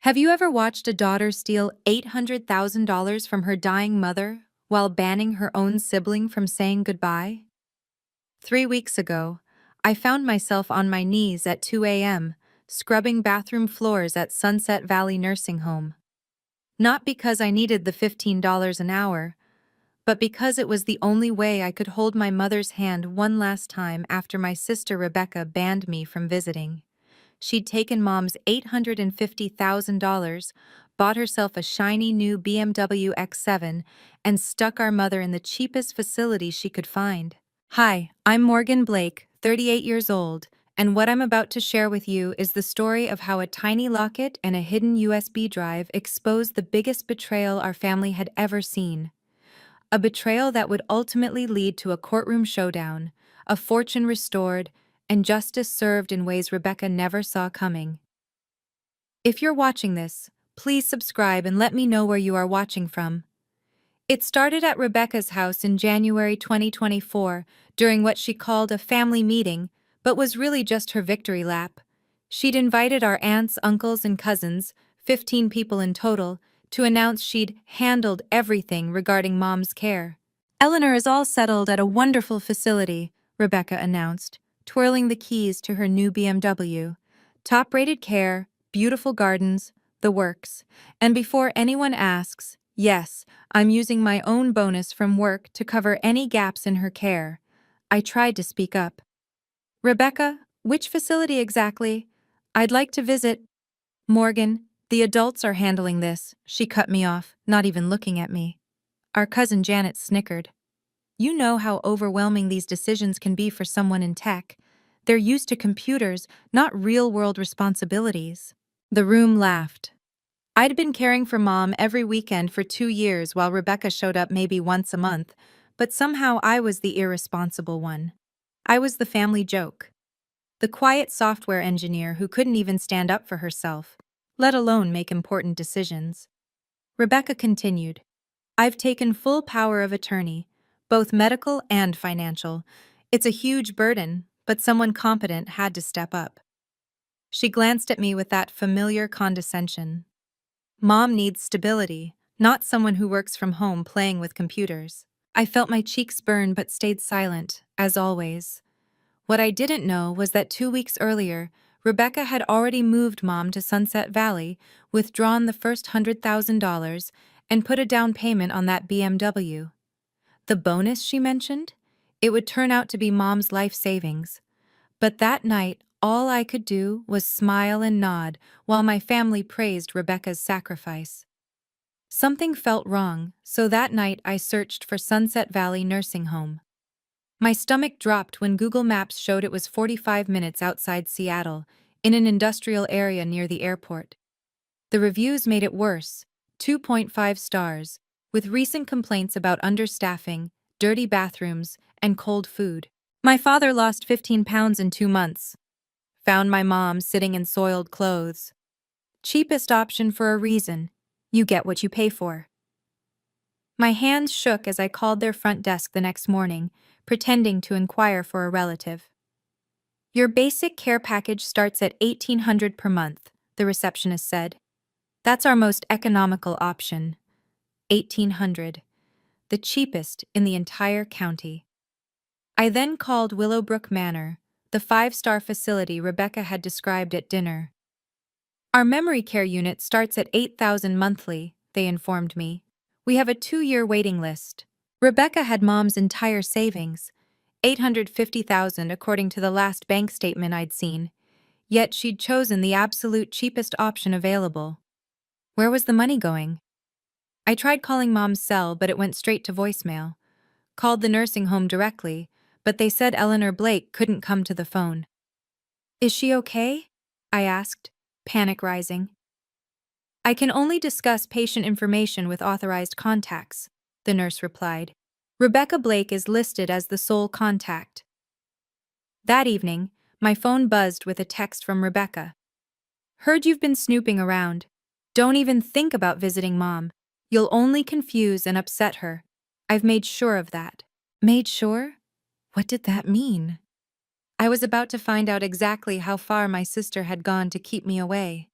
Have you ever watched a daughter steal $800,000 from her dying mother while banning her own sibling from saying goodbye? 3 weeks ago, I found myself on my knees at 2 a.m., scrubbing bathroom floors at Sunset Valley Nursing Home. Not because I needed the $15 an hour, but because it was the only way I could hold my mother's hand one last time after my sister Rebecca banned me from visiting. She'd taken Mom's $850,000, bought herself a shiny new BMW X7, and stuck our mother in the cheapest facility she could find. Hi, I'm Morgan Blake, 38 years old, and what I'm about to share with you is the story of how a tiny locket and a hidden USB drive exposed the biggest betrayal our family had ever seen. A betrayal that would ultimately lead to a courtroom showdown, a fortune restored, and justice served in ways Rebecca never saw coming. If you're watching this, please subscribe and let me know where you are watching from. It started at Rebecca's house in January 2024 during what she called a family meeting, but was really just her victory lap. She'd invited our aunts, uncles, and cousins, 15 people in total, to announce she'd handled everything regarding Mom's care. Eleanor is all settled at a wonderful facility, Rebecca announced, twirling the keys to her new BMW. Top-rated care, beautiful gardens, the works. And before anyone asks, yes, I'm using my own bonus from work to cover any gaps in her care. I tried to speak up. Rebecca, which facility exactly? I'd like to visit. Morgan, the adults are handling this, she cut me off, not even looking at me. Our cousin Janet snickered. You know how overwhelming these decisions can be for someone in tech. They're used to computers, not real-world responsibilities. The room laughed. I'd been caring for Mom every weekend for 2 years while Rebecca showed up maybe once a month, but somehow I was the irresponsible one. I was the family joke. The quiet software engineer who couldn't even stand up for herself, let alone make important decisions. Rebecca continued. I've taken full power of attorney, both medical and financial. It's a huge burden, but someone competent had to step up. She glanced at me with that familiar condescension. Mom needs stability, not someone who works from home playing with computers. I felt my cheeks burn but stayed silent, as always. What I didn't know was that 2 weeks earlier, Rebecca had already moved Mom to Sunset Valley, withdrawn the first $100,000, and put a down payment on that BMW. The bonus she mentioned? It would turn out to be Mom's life savings. But that night, all I could do was smile and nod while my family praised Rebecca's sacrifice. Something felt wrong, so that night I searched for Sunset Valley Nursing Home. My stomach dropped when Google Maps showed it was 45 minutes outside Seattle, in an industrial area near the airport. The reviews made it worse, 2.5 stars, with recent complaints about understaffing, dirty bathrooms, and cold food. My father lost 15 pounds in 2 months. Found my mom sitting in soiled clothes. Cheapest option for a reason. You get what you pay for. My hands shook as I called their front desk the next morning, pretending to inquire for a relative. Your basic care package starts at $1,800 per month, the receptionist said. That's our most economical option. $1,800. The cheapest in the entire county. I then called Willowbrook Manor, the 5-star facility Rebecca had described at dinner. Our memory care unit starts at $8,000 monthly, they informed me. We have a 2-year waiting list. Rebecca had Mom's entire savings, $850,000 according to the last bank statement I'd seen, yet she'd chosen the absolute cheapest option available. Where was the money going? I tried calling Mom's cell, but it went straight to voicemail. Called the nursing home directly, but they said Eleanor Blake couldn't come to the phone. Is she okay? I asked, panic rising. I can only discuss patient information with authorized contacts, the nurse replied. Rebecca Blake is listed as the sole contact. That evening, my phone buzzed with a text from Rebecca. Heard you've been snooping around. Don't even think about visiting Mom. You'll only confuse and upset her. I've made sure of that. Made sure? What did that mean? I was about to find out exactly how far my sister had gone to keep me away.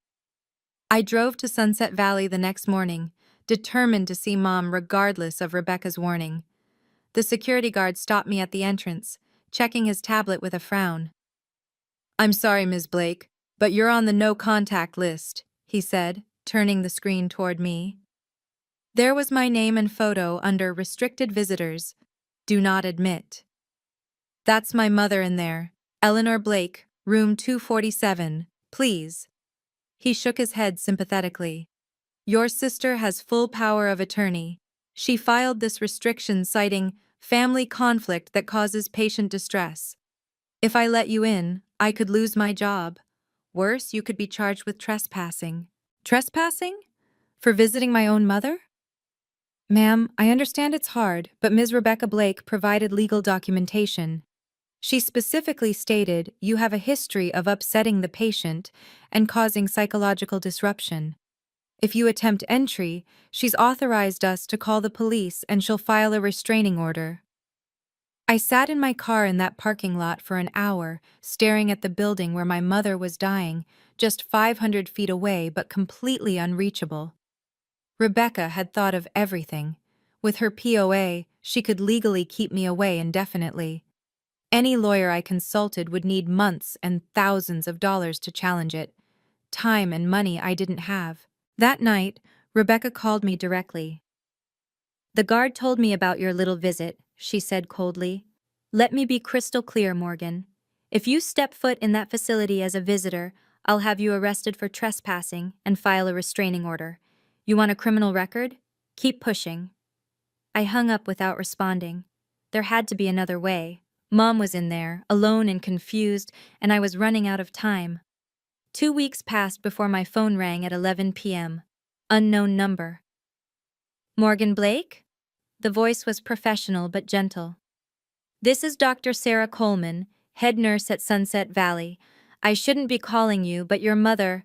I drove to Sunset Valley the next morning, determined to see Mom regardless of Rebecca's warning. The security guard stopped me at the entrance, checking his tablet with a frown. "I'm sorry, Ms. Blake, but you're on the no-contact list," he said, turning the screen toward me. There was my name and photo under Restricted Visitors. Do not admit. "That's my mother in there. Eleanor Blake, room 247, please." He shook his head sympathetically. "Your sister has full power of attorney. She filed this restriction citing family conflict that causes patient distress. If I let you in, I could lose my job. Worse, you could be charged with trespassing." Trespassing? For visiting my own mother? "Ma'am, I understand it's hard, but Ms. Rebecca Blake provided legal documentation. She specifically stated you have a history of upsetting the patient and causing psychological disruption. If you attempt entry, she's authorized us to call the police and she'll file a restraining order." I sat in my car in that parking lot for an hour, staring at the building where my mother was dying, just 500 feet away but completely unreachable. Rebecca had thought of everything. With her POA, she could legally keep me away indefinitely. Any lawyer I consulted would need months and thousands of dollars to challenge it. Time and money I didn't have. That night, Rebecca called me directly. "The guard told me about your little visit," she said coldly. "Let me be crystal clear, Morgan. If you step foot in that facility as a visitor, I'll have you arrested for trespassing and file a restraining order. You want a criminal record? Keep pushing." I hung up without responding. There had to be another way. Mom was in there, alone and confused, and I was running out of time. 2 weeks passed before my phone rang at 11 p.m. Unknown number. "Morgan Blake?" The voice was professional but gentle. "This is Dr. Sarah Coleman, head nurse at Sunset Valley. I shouldn't be calling you, but your mother,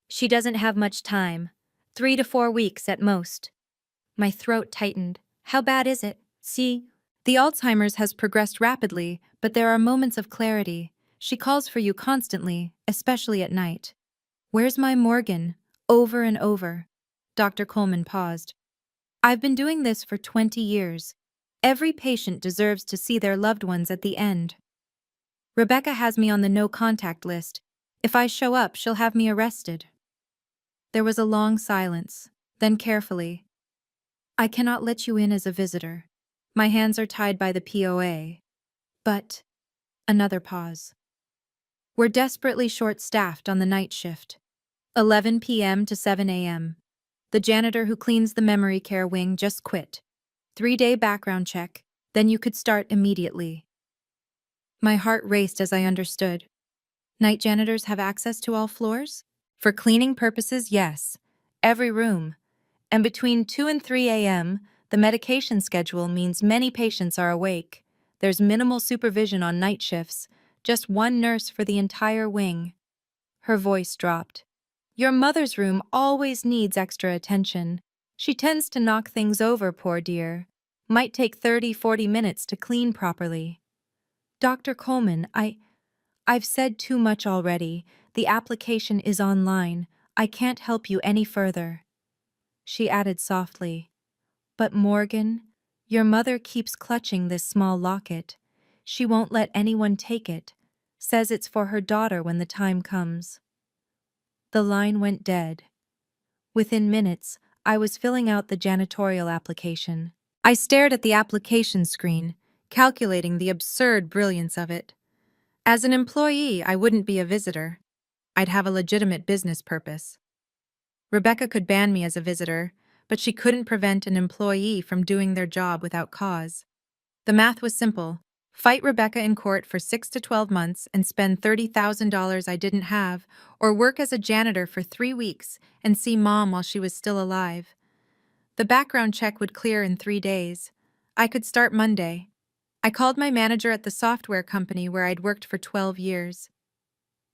she doesn't have much time. 3 to 4 weeks at most." My throat tightened. "How bad is it?" The Alzheimer's has progressed rapidly, but there are moments of clarity. She calls for you constantly, especially at night." "Where's my Morgan?" Over and over. Dr. Coleman paused. "I've been doing this for 20 years. Every patient deserves to see their loved ones at the end. Rebecca has me on the no-contact list. If I show up, she'll have me arrested." There was a long silence. Then carefully, "I cannot let you in as a visitor. My hands are tied by the POA. But—" Another pause. "We're desperately short-staffed on the night shift. 11 p.m. to 7 a.m. The janitor who cleans the memory care wing just quit. 3-day background check, then you could start immediately." My heart raced as I understood. Night janitors have access to all floors? For cleaning purposes, yes. Every room. And between 2 and 3 a.m., the medication schedule means many patients are awake. There's minimal supervision on night shifts, just one nurse for the entire wing. Her voice dropped. "Your mother's room always needs extra attention. She tends to knock things over, poor dear. Might take 30-40 minutes to clean properly." "Dr. Coleman, I've said too much already. The application is online. I can't help you any further." She added softly, "But Morgan, your mother keeps clutching this small locket. She won't let anyone take it. Says it's for her daughter when the time comes." The line went dead. Within minutes, I was filling out the janitorial application. I stared at the application screen, calculating the absurd brilliance of it. As an employee, I wouldn't be a visitor. I'd have a legitimate business purpose. Rebecca could ban me as a visitor, but she couldn't prevent an employee from doing their job without cause. The math was simple. Fight Rebecca in court for 6 to 12 months and spend $30,000 I didn't have, or work as a janitor for 3 weeks and see Mom while she was still alive. The background check would clear in 3 days. I could start Monday. I called my manager at the software company where I'd worked for 12 years.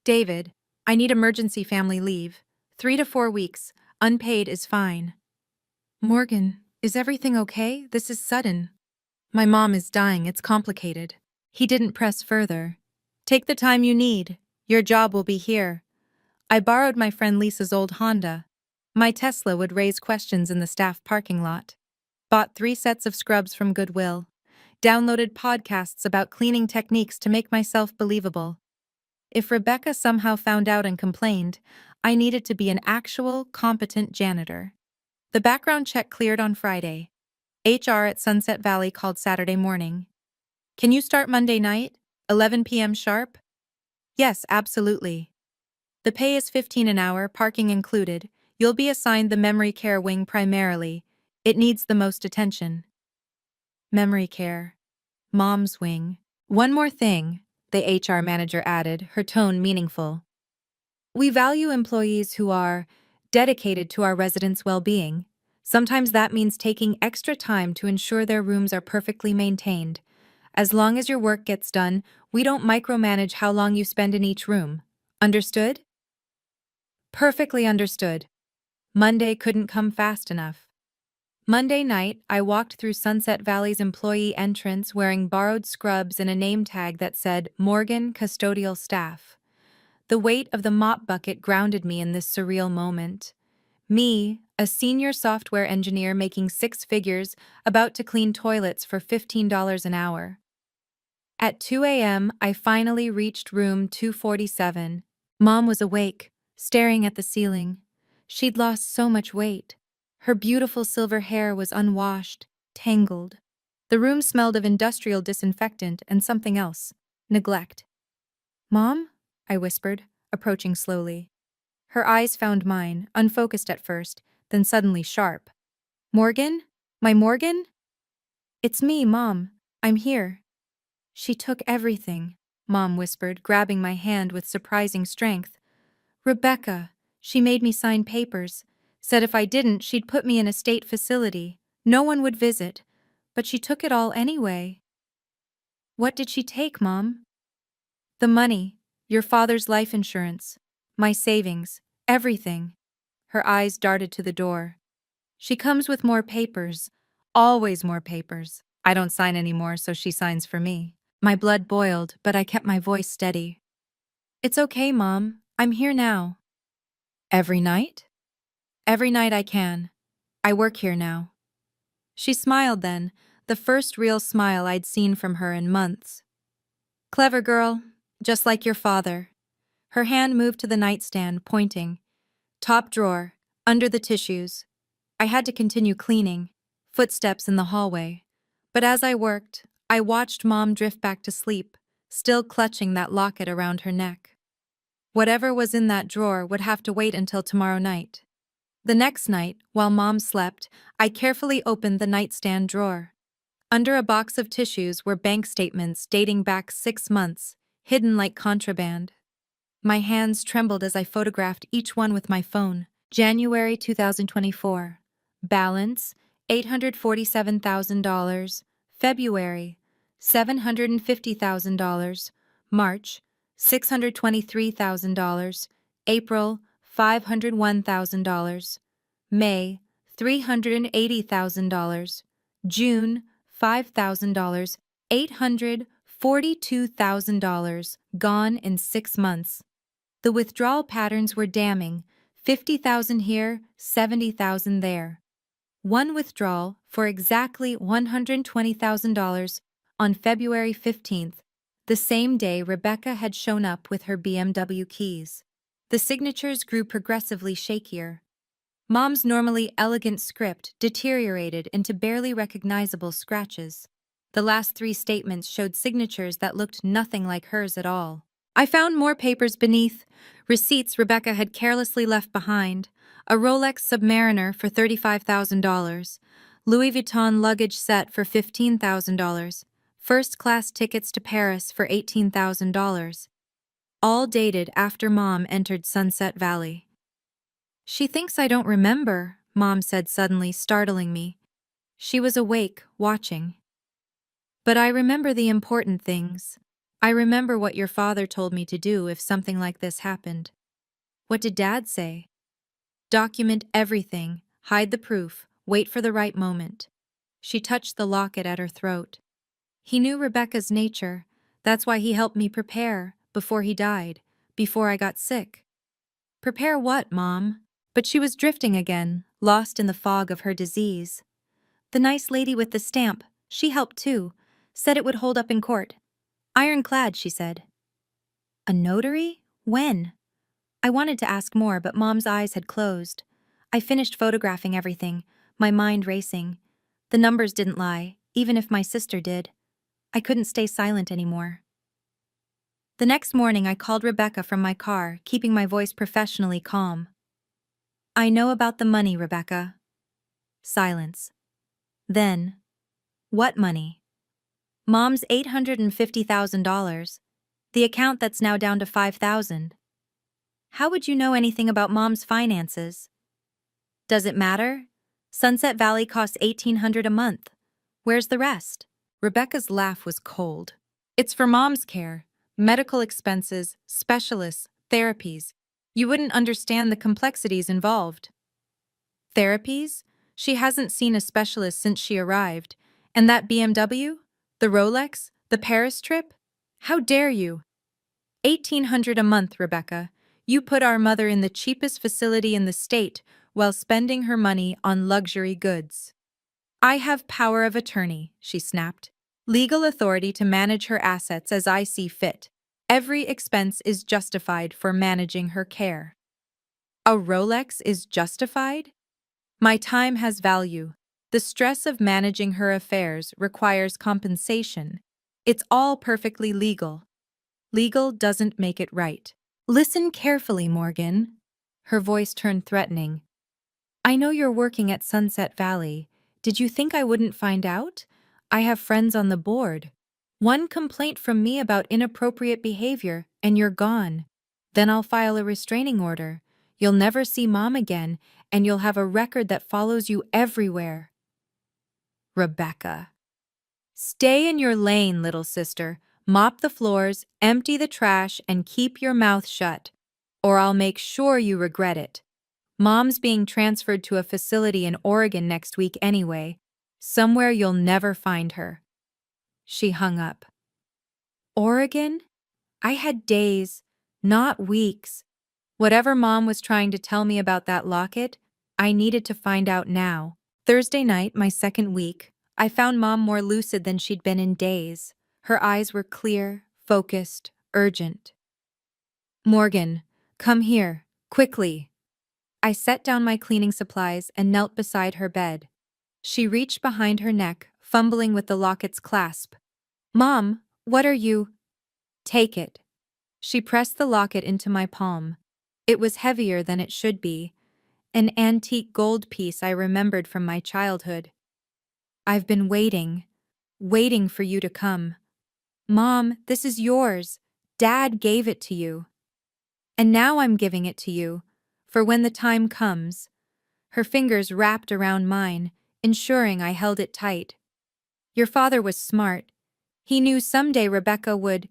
"David, I need emergency family leave. 3 to 4 weeks. Unpaid is fine." "Morgan, is everything okay? This is sudden." "My mom is dying. It's complicated." He didn't press further. "Take the time you need. Your job will be here. I borrowed my friend Lisa's old Honda. My Tesla would raise questions in the staff parking lot. Bought 3 sets of scrubs from Goodwill. Downloaded podcasts about cleaning techniques to make myself believable. If Rebecca somehow found out and complained, I needed to be an actual, competent janitor. The background check cleared on Friday. HR at Sunset Valley called Saturday morning. Can you start Monday night? 11 p.m. sharp? Yes, absolutely. The pay is 15 an hour, parking included. You'll be assigned the memory care wing primarily. It needs the most attention. Memory care. Mom's wing. One more thing, the HR manager added, her tone meaningful. We value employees who are dedicated to our residents' well-being. Sometimes that means taking extra time to ensure their rooms are perfectly maintained. As long as your work gets done, we don't micromanage how long you spend in each room. Understood? Perfectly understood. Monday couldn't come fast enough. Monday night, I walked through Sunset Valley's employee entrance wearing borrowed scrubs and a name tag that said Morgan Custodial Staff. The weight of the mop bucket grounded me in this surreal moment. Me, a senior software engineer making 6 figures, about to clean toilets for $15 an hour. At 2 a.m., I finally reached room 247. Mom was awake, staring at the ceiling. She'd lost so much weight. Her beautiful silver hair was unwashed, tangled. The room smelled of industrial disinfectant and something else, neglect. "Mom?" I whispered, approaching slowly. Her eyes found mine, unfocused at first, then suddenly sharp. "Morgan? My Morgan?" "It's me, Mom. I'm here." "She took everything," Mom whispered, grabbing my hand with surprising strength. "Rebecca, she made me sign papers. Said if I didn't, she'd put me in a state facility. No one would visit. But she took it all anyway." "What did she take, Mom?" "The money, your father's life insurance, my savings, everything." Her eyes darted to the door. "She comes with more papers. Always more papers. I don't sign anymore, so she signs for me." My blood boiled, but I kept my voice steady. "It's okay, Mom. I'm here now." "Every night?" "Every night I can. I work here now." She smiled then, the first real smile I'd seen from her in months. "Clever girl, just like your father." Her hand moved to the nightstand, pointing. "Top drawer, under the tissues." I had to continue cleaning, footsteps in the hallway. But as I worked, I watched Mom drift back to sleep, still clutching that locket around her neck. Whatever was in that drawer would have to wait until tomorrow night. The next night, while Mom slept, I carefully opened the nightstand drawer. Under a box of tissues were bank statements dating back 6 months, hidden like contraband. My hands trembled as I photographed each one with my phone. January 2024. Balance, $847,000. February, $750,000. March, $623,000. April, $501,000. May, $380,000. June, $5,000. $842,000 gone in 6 months. The withdrawal patterns were damning. 50,000 here, 70,000 there. One withdrawal for exactly $120,000 on February 15th, the same day Rebecca had shown up with her BMW keys. The signatures grew progressively shakier. Mom's normally elegant script deteriorated into barely recognizable scratches. The last 3 statements showed signatures that looked nothing like hers at all. I found more papers beneath, receipts Rebecca had carelessly left behind, a Rolex Submariner for $35,000, Louis Vuitton luggage set for $15,000, first-class tickets to Paris for $18,000, all dated after Mom entered Sunset Valley. "She thinks I don't remember," Mom said suddenly, startling me. She was awake, watching. "But I remember the important things. I remember what your father told me to do if something like this happened." "What did Dad say?" "Document everything, hide the proof, wait for the right moment." She touched the locket at her throat. "He knew Rebecca's nature. That's why he helped me prepare, before he died, before I got sick." Prepare what, Mom? But she was drifting again, lost in the fog of her disease. The nice lady with the stamp, she helped too, said it would hold up in court. Ironclad, she said. A notary? When? I wanted to ask more, but Mom's eyes had closed. I finished photographing everything, my mind racing. The numbers didn't lie, even if my sister did. I couldn't stay silent anymore. The next morning, I called Rebecca from my car, keeping my voice professionally calm. I know about the money, Rebecca. Silence. Then, what money? Mom's $850,000. The account that's now down to $5,000. How would you know anything about Mom's finances? Does it matter? Sunset Valley costs $1,800 a month. Where's the rest? Rebecca's laugh was cold. It's for Mom's care, medical expenses, specialists, therapies. You wouldn't understand the complexities involved. Therapies? She hasn't seen a specialist since she arrived. And that BMW? The Rolex? The Paris trip? How dare you? $1,800 a month, Rebecca. You put our mother in the cheapest facility in the state while spending her money on luxury goods. I have power of attorney, she snapped. Legal authority to manage her assets as I see fit. Every expense is justified for managing her care. A Rolex is justified? My time has value. The stress of managing her affairs requires compensation. It's all perfectly legal. Legal doesn't make it right. Listen carefully, Morgan. Her voice turned threatening. I know you're working at Sunset Valley. Did you think I wouldn't find out? I have friends on the board. One complaint from me about inappropriate behavior, and you're gone. Then I'll file a restraining order. You'll never see Mom again, and you'll have a record that follows you everywhere. Rebecca. Stay in your lane, little sister. Mop the floors, empty the trash, and keep your mouth shut, or I'll make sure you regret it. Mom's being transferred to a facility in Oregon next week anyway, somewhere you'll never find her. She hung up. Oregon? I had days, not weeks. Whatever Mom was trying to tell me about that locket, I needed to find out now. Thursday night, my second week, I found Mom more lucid than she'd been in days. Her eyes were clear, focused, urgent. Morgan, come here, quickly. I set down my cleaning supplies and knelt beside her bed. She reached behind her neck, fumbling with the locket's clasp. Mom, what are you? Take it. She pressed the locket into my palm. It was heavier than it should be, an antique gold piece I remembered from my childhood. I've been waiting for you to come. Mom, this is yours. Dad gave it to you. And now I'm giving it to you, for when the time comes. Her fingers wrapped around mine, ensuring I held it tight. Your father was smart. He knew someday Rebecca would.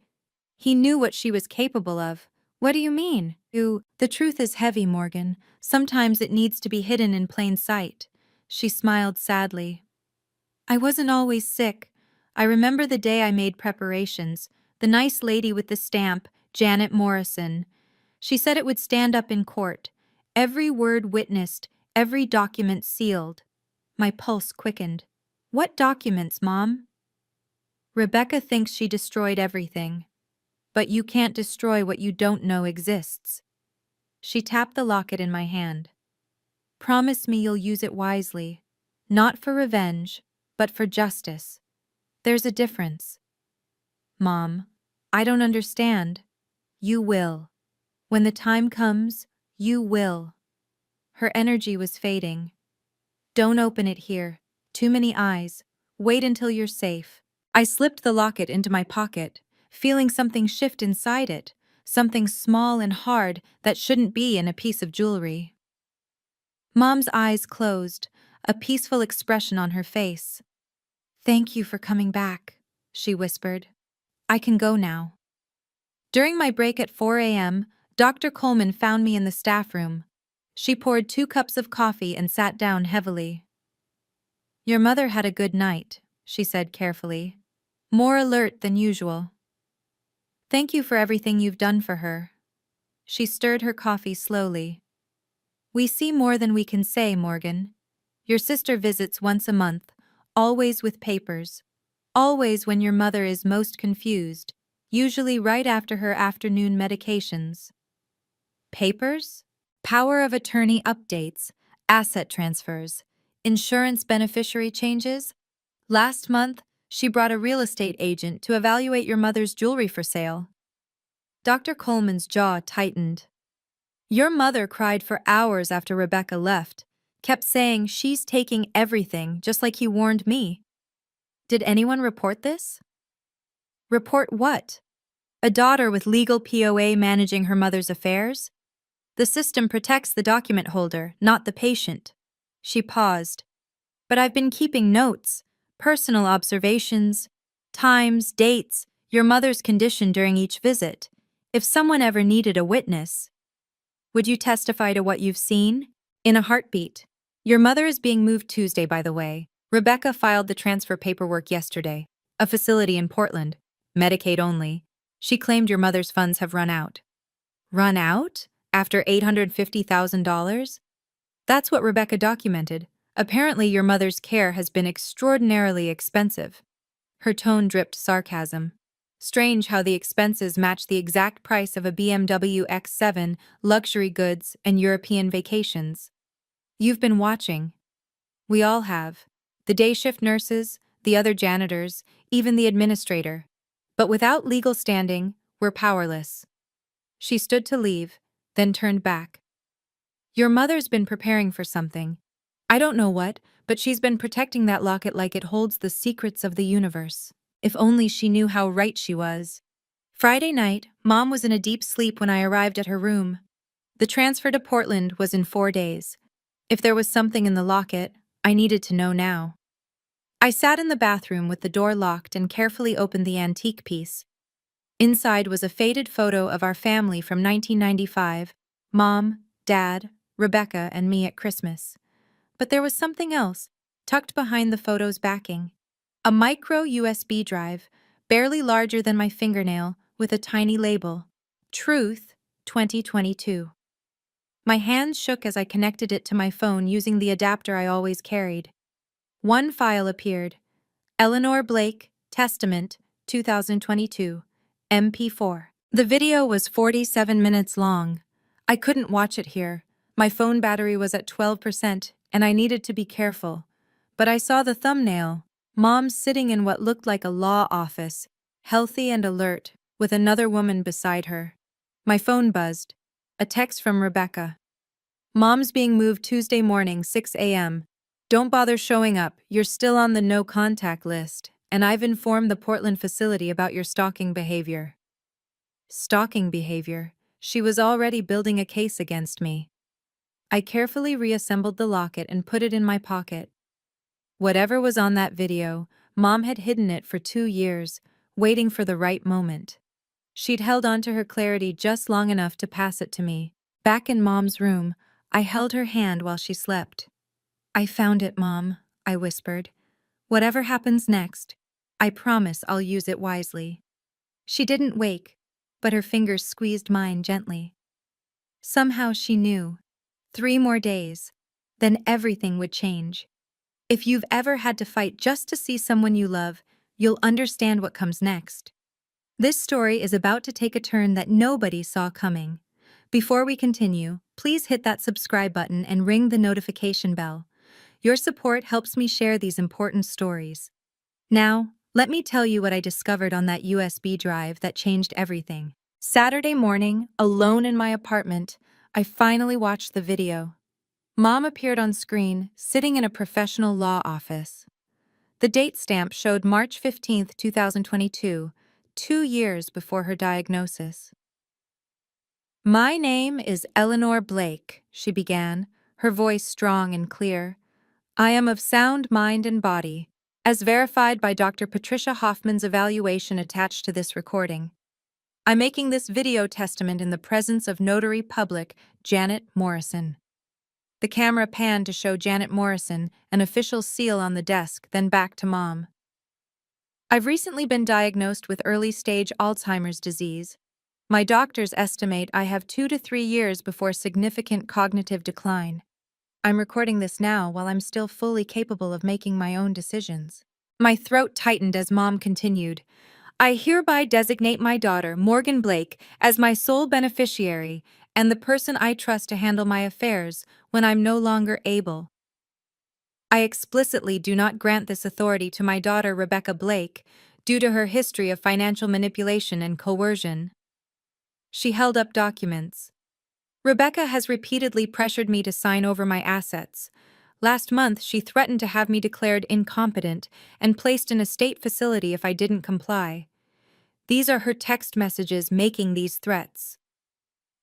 He knew what she was capable of. What do you mean? The truth is heavy, Morgan. Sometimes it needs to be hidden in plain sight. She smiled sadly. I wasn't always sick. I remember the day I made preparations. The nice lady with the stamp, Janet Morrison. She said it would stand up in court. Every word witnessed, every document sealed. My pulse quickened. What documents, Mom? Rebecca thinks she destroyed everything. But you can't destroy what you don't know exists. She tapped the locket in my hand. Promise me you'll use it wisely. Not for revenge, but for justice. There's a difference. Mom, I don't understand. You will. When the time comes, you will. Her energy was fading. Don't open it here. Too many eyes. Wait until you're safe. I slipped the locket into my pocket, feeling something shift inside it, something small and hard that shouldn't be in a piece of jewelry. Mom's eyes closed, a peaceful expression on her face. Thank you for coming back, she whispered. I can go now. During my break at 4 a.m., Dr. Coleman found me in the staff room. She poured 2 cups of coffee and sat down heavily. Your mother had a good night, she said carefully. More alert than usual. Thank you for everything you've done for her. She stirred her coffee slowly. We see more than we can say, Morgan. Your sister visits once a month, always with papers. Always when your mother is most confused, usually right after her afternoon medications. Papers? Power of attorney updates, asset transfers, insurance beneficiary changes. Last month, she brought a real estate agent to evaluate your mother's jewelry for sale. Dr. Coleman's jaw tightened. Your mother cried for hours after Rebecca left, kept saying she's taking everything just like he warned me. Did anyone report this? Report what? A daughter with legal POA managing her mother's affairs? The system protects the document holder, not the patient. She paused. But I've been keeping notes, personal observations, times, dates, your mother's condition during each visit. If someone ever needed a witness, would you testify to what you've seen? In a heartbeat. Your mother is being moved Tuesday, by the way. Rebecca filed the transfer paperwork yesterday. A facility in Portland. Medicaid only. She claimed your mother's funds have run out. Run out? After $850,000? That's what Rebecca documented. Apparently your mother's care has been extraordinarily expensive. Her tone dripped sarcasm. Strange how the expenses match the exact price of a BMW X7, luxury goods, and European vacations. You've been watching. We all have. The day shift nurses, the other janitors, even the administrator. But without legal standing, we're powerless. She stood to leave, then turned back. Your mother's been preparing for something. I don't know what, but she's been protecting that locket like it holds the secrets of the universe. If only she knew how right she was. Friday night, Mom was in a deep sleep when I arrived at her room. The transfer to Portland was in 4 days. If there was something in the locket, I needed to know now. I sat in the bathroom with the door locked and carefully opened the antique piece. Inside was a faded photo of our family from 1995, Mom, Dad, Rebecca, and me at Christmas. But there was something else, tucked behind the photo's backing. A micro USB drive, barely larger than my fingernail, with a tiny label. Truth, 2022. My hands shook as I connected it to my phone using the adapter I always carried. One file appeared. Eleanor Blake, Testament, 2022, MP4. The video was 47 minutes long. I couldn't watch it here. My phone battery was at 12%, and I needed to be careful. But I saw the thumbnail. Mom sitting in what looked like a law office, healthy and alert, with another woman beside her. My phone buzzed. A text from Rebecca. Mom's being moved Tuesday morning, 6 a.m. Don't bother showing up, you're still on the no-contact list, and I've informed the Portland facility about your stalking behavior. Stalking behavior? She was already building a case against me. I carefully reassembled the locket and put it in my pocket. Whatever was on that video, Mom had hidden it for 2 years, waiting for the right moment. She'd held on to her clarity just long enough to pass it to me. Back in Mom's room, I held her hand while she slept. I found it, Mom, I whispered. Whatever happens next, I promise I'll use it wisely. She didn't wake, but her fingers squeezed mine gently. Somehow she knew. 3 more days, then everything would change. If you've ever had to fight just to see someone you love, you'll understand what comes next. This story is about to take a turn that nobody saw coming. Before we continue, please hit that subscribe button and ring the notification bell. Your support helps me share these important stories. Now, let me tell you what I discovered on that USB drive that changed everything. Saturday morning, alone in my apartment, I finally watched the video. Mom appeared on screen, sitting in a professional law office. The date stamp showed March 15, 2022, 2 years before her diagnosis. My name is Eleanor Blake, she began, her voice strong and clear. I am of sound mind and body, as verified by Dr. Patricia Hoffman's evaluation attached to this recording. I'm making this video testament in the presence of Notary Public Janet Morrison. The camera panned to show Janet Morrison, an official seal on the desk, then back to Mom. I've recently been diagnosed with early-stage Alzheimer's disease. My doctors estimate I have 2 to 3 years before significant cognitive decline. I'm recording this now while I'm still fully capable of making my own decisions. My throat tightened as Mom continued. I hereby designate my daughter, Morgan Blake, as my sole beneficiary and the person I trust to handle my affairs when I'm no longer able. I explicitly do not grant this authority to my daughter, Rebecca Blake, due to her history of financial manipulation and coercion. She held up documents. Rebecca has repeatedly pressured me to sign over my assets. Last month, she threatened to have me declared incompetent and placed in a state facility if I didn't comply. These are her text messages making these threats.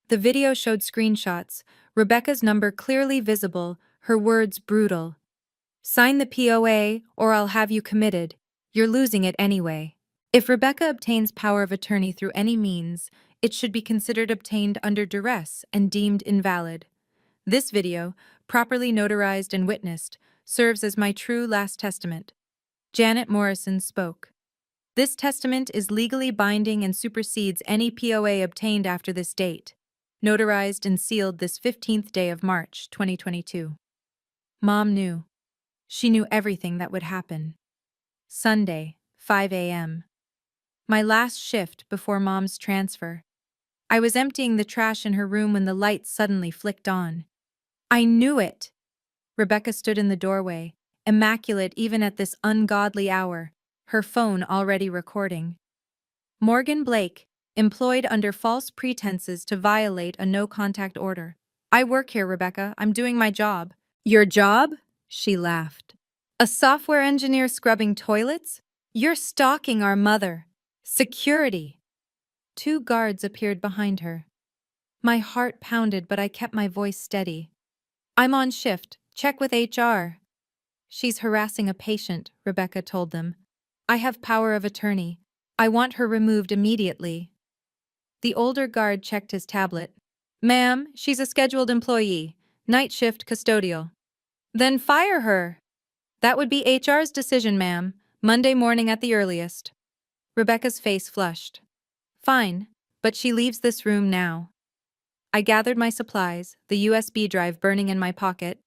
The video showed screenshots, Rebecca's number clearly visible, her words brutal. Sign the POA or I'll have you committed. You're losing it anyway. If Rebecca obtains power of attorney through any means, it should be considered obtained under duress and deemed invalid. This video, properly notarized and witnessed, serves as my true last testament. Janet Morrison spoke. This testament is legally binding and supersedes any POA obtained after this date. Notarized and sealed this 15th day of March, 2022. Mom knew. She knew everything that would happen. Sunday, 5 a.m. My last shift before Mom's transfer. I was emptying the trash in her room when the light suddenly flicked on. I knew it! Rebecca stood in the doorway, immaculate even at this ungodly hour, her phone already recording. Morgan Blake, employed under false pretenses to violate a no-contact order. I work here, Rebecca. I'm doing my job. Your job? She laughed. A software engineer scrubbing toilets? You're stalking our mother. Security. 2 guards appeared behind her. My heart pounded, but I kept my voice steady. I'm on shift. Check with HR. She's harassing a patient, Rebecca told them. I have power of attorney. I want her removed immediately. The older guard checked his tablet. Ma'am, she's a scheduled employee. Night shift custodial. Then fire her. That would be HR's decision, ma'am. Monday morning at the earliest. Rebecca's face flushed. Fine, but she leaves this room now. I gathered my supplies, the USB drive burning in my pocket.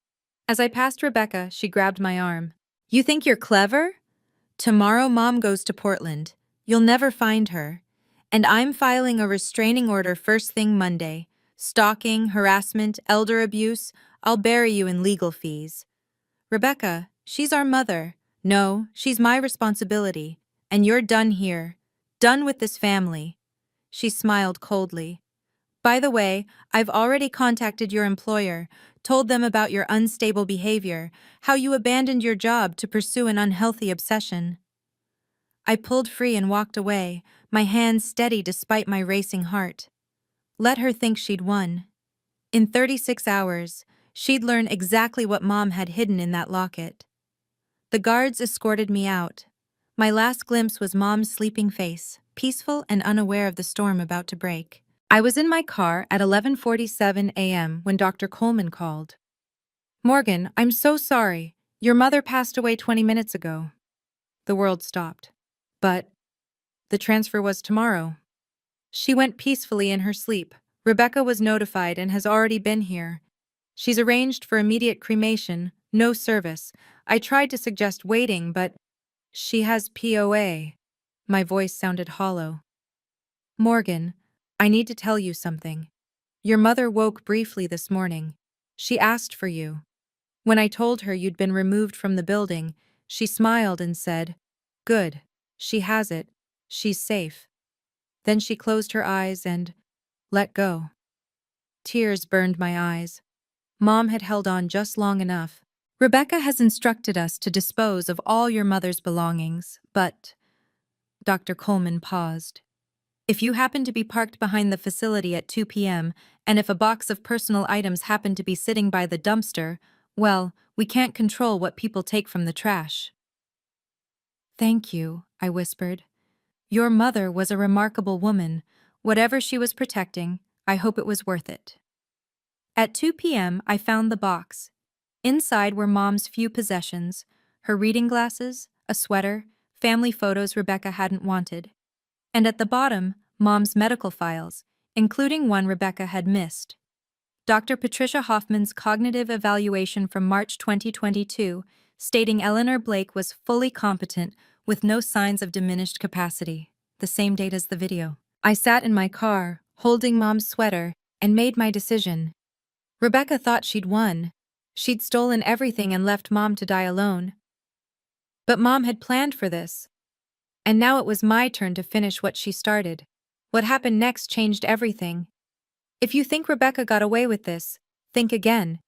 As I passed Rebecca, she grabbed my arm. You think you're clever? Tomorrow Mom goes to Portland. You'll never find her. And I'm filing a restraining order first thing Monday. Stalking, harassment, elder abuse, I'll bury you in legal fees. Rebecca, she's our mother. No, she's my responsibility. And you're done here. Done with this family. She smiled coldly. By the way, I've already contacted your employer, told them about your unstable behavior, how you abandoned your job to pursue an unhealthy obsession. I pulled free and walked away, my hands steady despite my racing heart. Let her think she'd won. In 36 hours, she'd learn exactly what Mom had hidden in that locket. The guards escorted me out. My last glimpse was Mom's sleeping face, peaceful and unaware of the storm about to break. I was in my car at 11:47 a.m. when Dr. Coleman called. Morgan, I'm so sorry. Your mother passed away 20 minutes ago. The world stopped. But the transfer was tomorrow. She went peacefully in her sleep. Rebecca was notified and has already been here. She's arranged for immediate cremation, no service. I tried to suggest waiting, but she has POA. My voice sounded hollow. Morgan, I need to tell you something. Your mother woke briefly this morning. She asked for you. When I told her you'd been removed from the building, she smiled and said, Good, she has it. She's safe. Then she closed her eyes and let go. Tears burned my eyes. Mom had held on just long enough. Rebecca has instructed us to dispose of all your mother's belongings, but... Dr. Coleman paused. If you happen to be parked behind the facility at 2 p.m., and if a box of personal items happen to be sitting by the dumpster, well, we can't control what people take from the trash. Thank you, I whispered. Your mother was a remarkable woman. Whatever she was protecting, I hope it was worth it. At 2 p.m., I found the box. Inside were Mom's few possessions, her reading glasses, a sweater, family photos Rebecca hadn't wanted. And at the bottom, Mom's medical files, including one Rebecca had missed. Dr. Patricia Hoffman's cognitive evaluation from March 2022, stating Eleanor Blake was fully competent with no signs of diminished capacity, the same date as the video. I sat in my car, holding Mom's sweater, and made my decision. Rebecca thought she'd won. She'd stolen everything and left Mom to die alone. But Mom had planned for this. And now it was my turn to finish what she started. What happened next changed everything. If you think Rebecca got away with this, think again.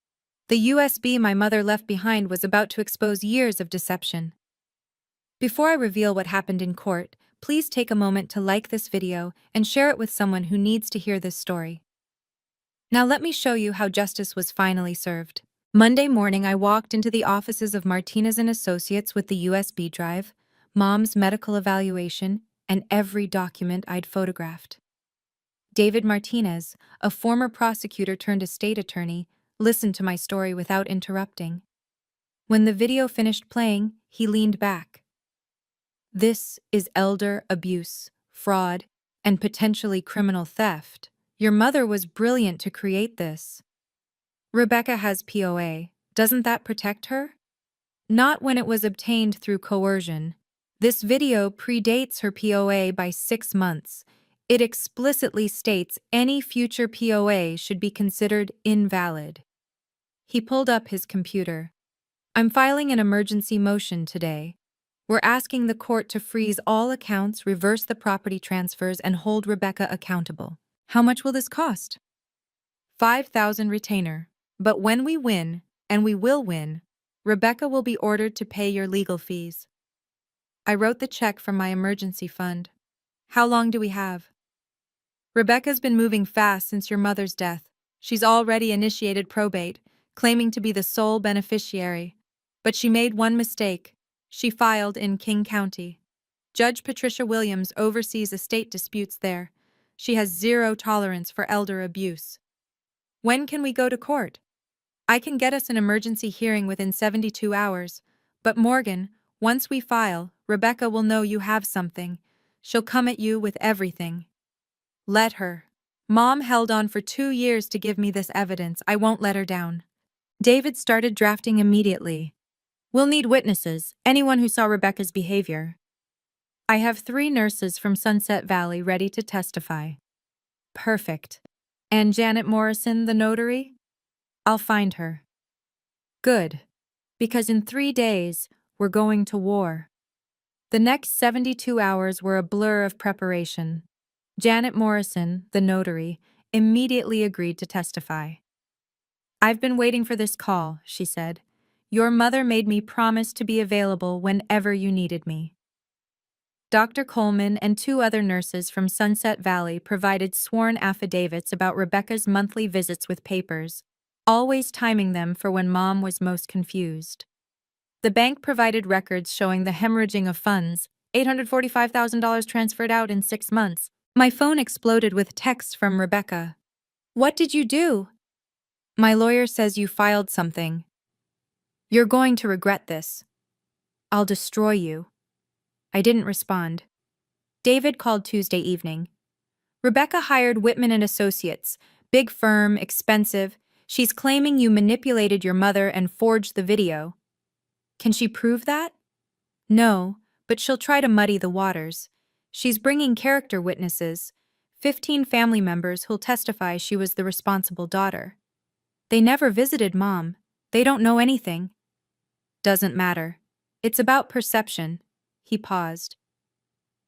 The USB my mother left behind was about to expose years of deception. Before I reveal what happened in court, please take a moment to like this video and share it with someone who needs to hear this story. Now let me show you how justice was finally served. Monday morning, I walked into the offices of Martinez & Associates with the USB drive, Mom's medical evaluation, and every document I'd photographed. David Martinez, a former prosecutor turned estate attorney, listened to my story without interrupting. When the video finished playing, he leaned back. This is elder abuse, fraud, and potentially criminal theft. Your mother was brilliant to create this. Rebecca has POA. Doesn't that protect her? Not when it was obtained through coercion. This video predates her POA by 6 months. It explicitly states any future POA should be considered invalid. He pulled up his computer. I'm filing an emergency motion today. We're asking the court to freeze all accounts, reverse the property transfers, and hold Rebecca accountable. How much will this cost? $5,000 retainer. But when we win, and we will win, Rebecca will be ordered to pay your legal fees. I wrote the check from my emergency fund. How long do we have? Rebecca's been moving fast since your mother's death. She's already initiated probate, claiming to be the sole beneficiary. But she made one mistake. She filed in King County. Judge Patricia Williams oversees estate disputes there. She has zero tolerance for elder abuse. When can we go to court? I can get us an emergency hearing within 72 hours. But Morgan, once we file, Rebecca will know you have something. She'll come at you with everything. Let her. Mom held on for 2 years to give me this evidence. I won't let her down. David started drafting immediately. We'll need witnesses, anyone who saw Rebecca's behavior. I have 3 nurses from Sunset Valley ready to testify. Perfect. And Janet Morrison, the notary? I'll find her. Good. Because in 3 days, we're going to war. The next 72 hours were a blur of preparation. Janet Morrison, the notary, immediately agreed to testify. I've been waiting for this call, she said. Your mother made me promise to be available whenever you needed me. Dr. Coleman and 2 other nurses from Sunset Valley provided sworn affidavits about Rebecca's monthly visits with papers, always timing them for when Mom was most confused. The bank provided records showing the hemorrhaging of funds, $845,000 transferred out in 6 months. My phone exploded with texts from Rebecca. What did you do? My lawyer says you filed something. You're going to regret this. I'll destroy you. I didn't respond. David called Tuesday evening. Rebecca hired Whitman and Associates, big firm, expensive. She's claiming you manipulated your mother and forged the video. Can she prove that? No, but she'll try to muddy the waters. She's bringing character witnesses, 15 family members who'll testify she was the responsible daughter. They never visited Mom. They don't know anything. Doesn't matter. It's about perception. He paused.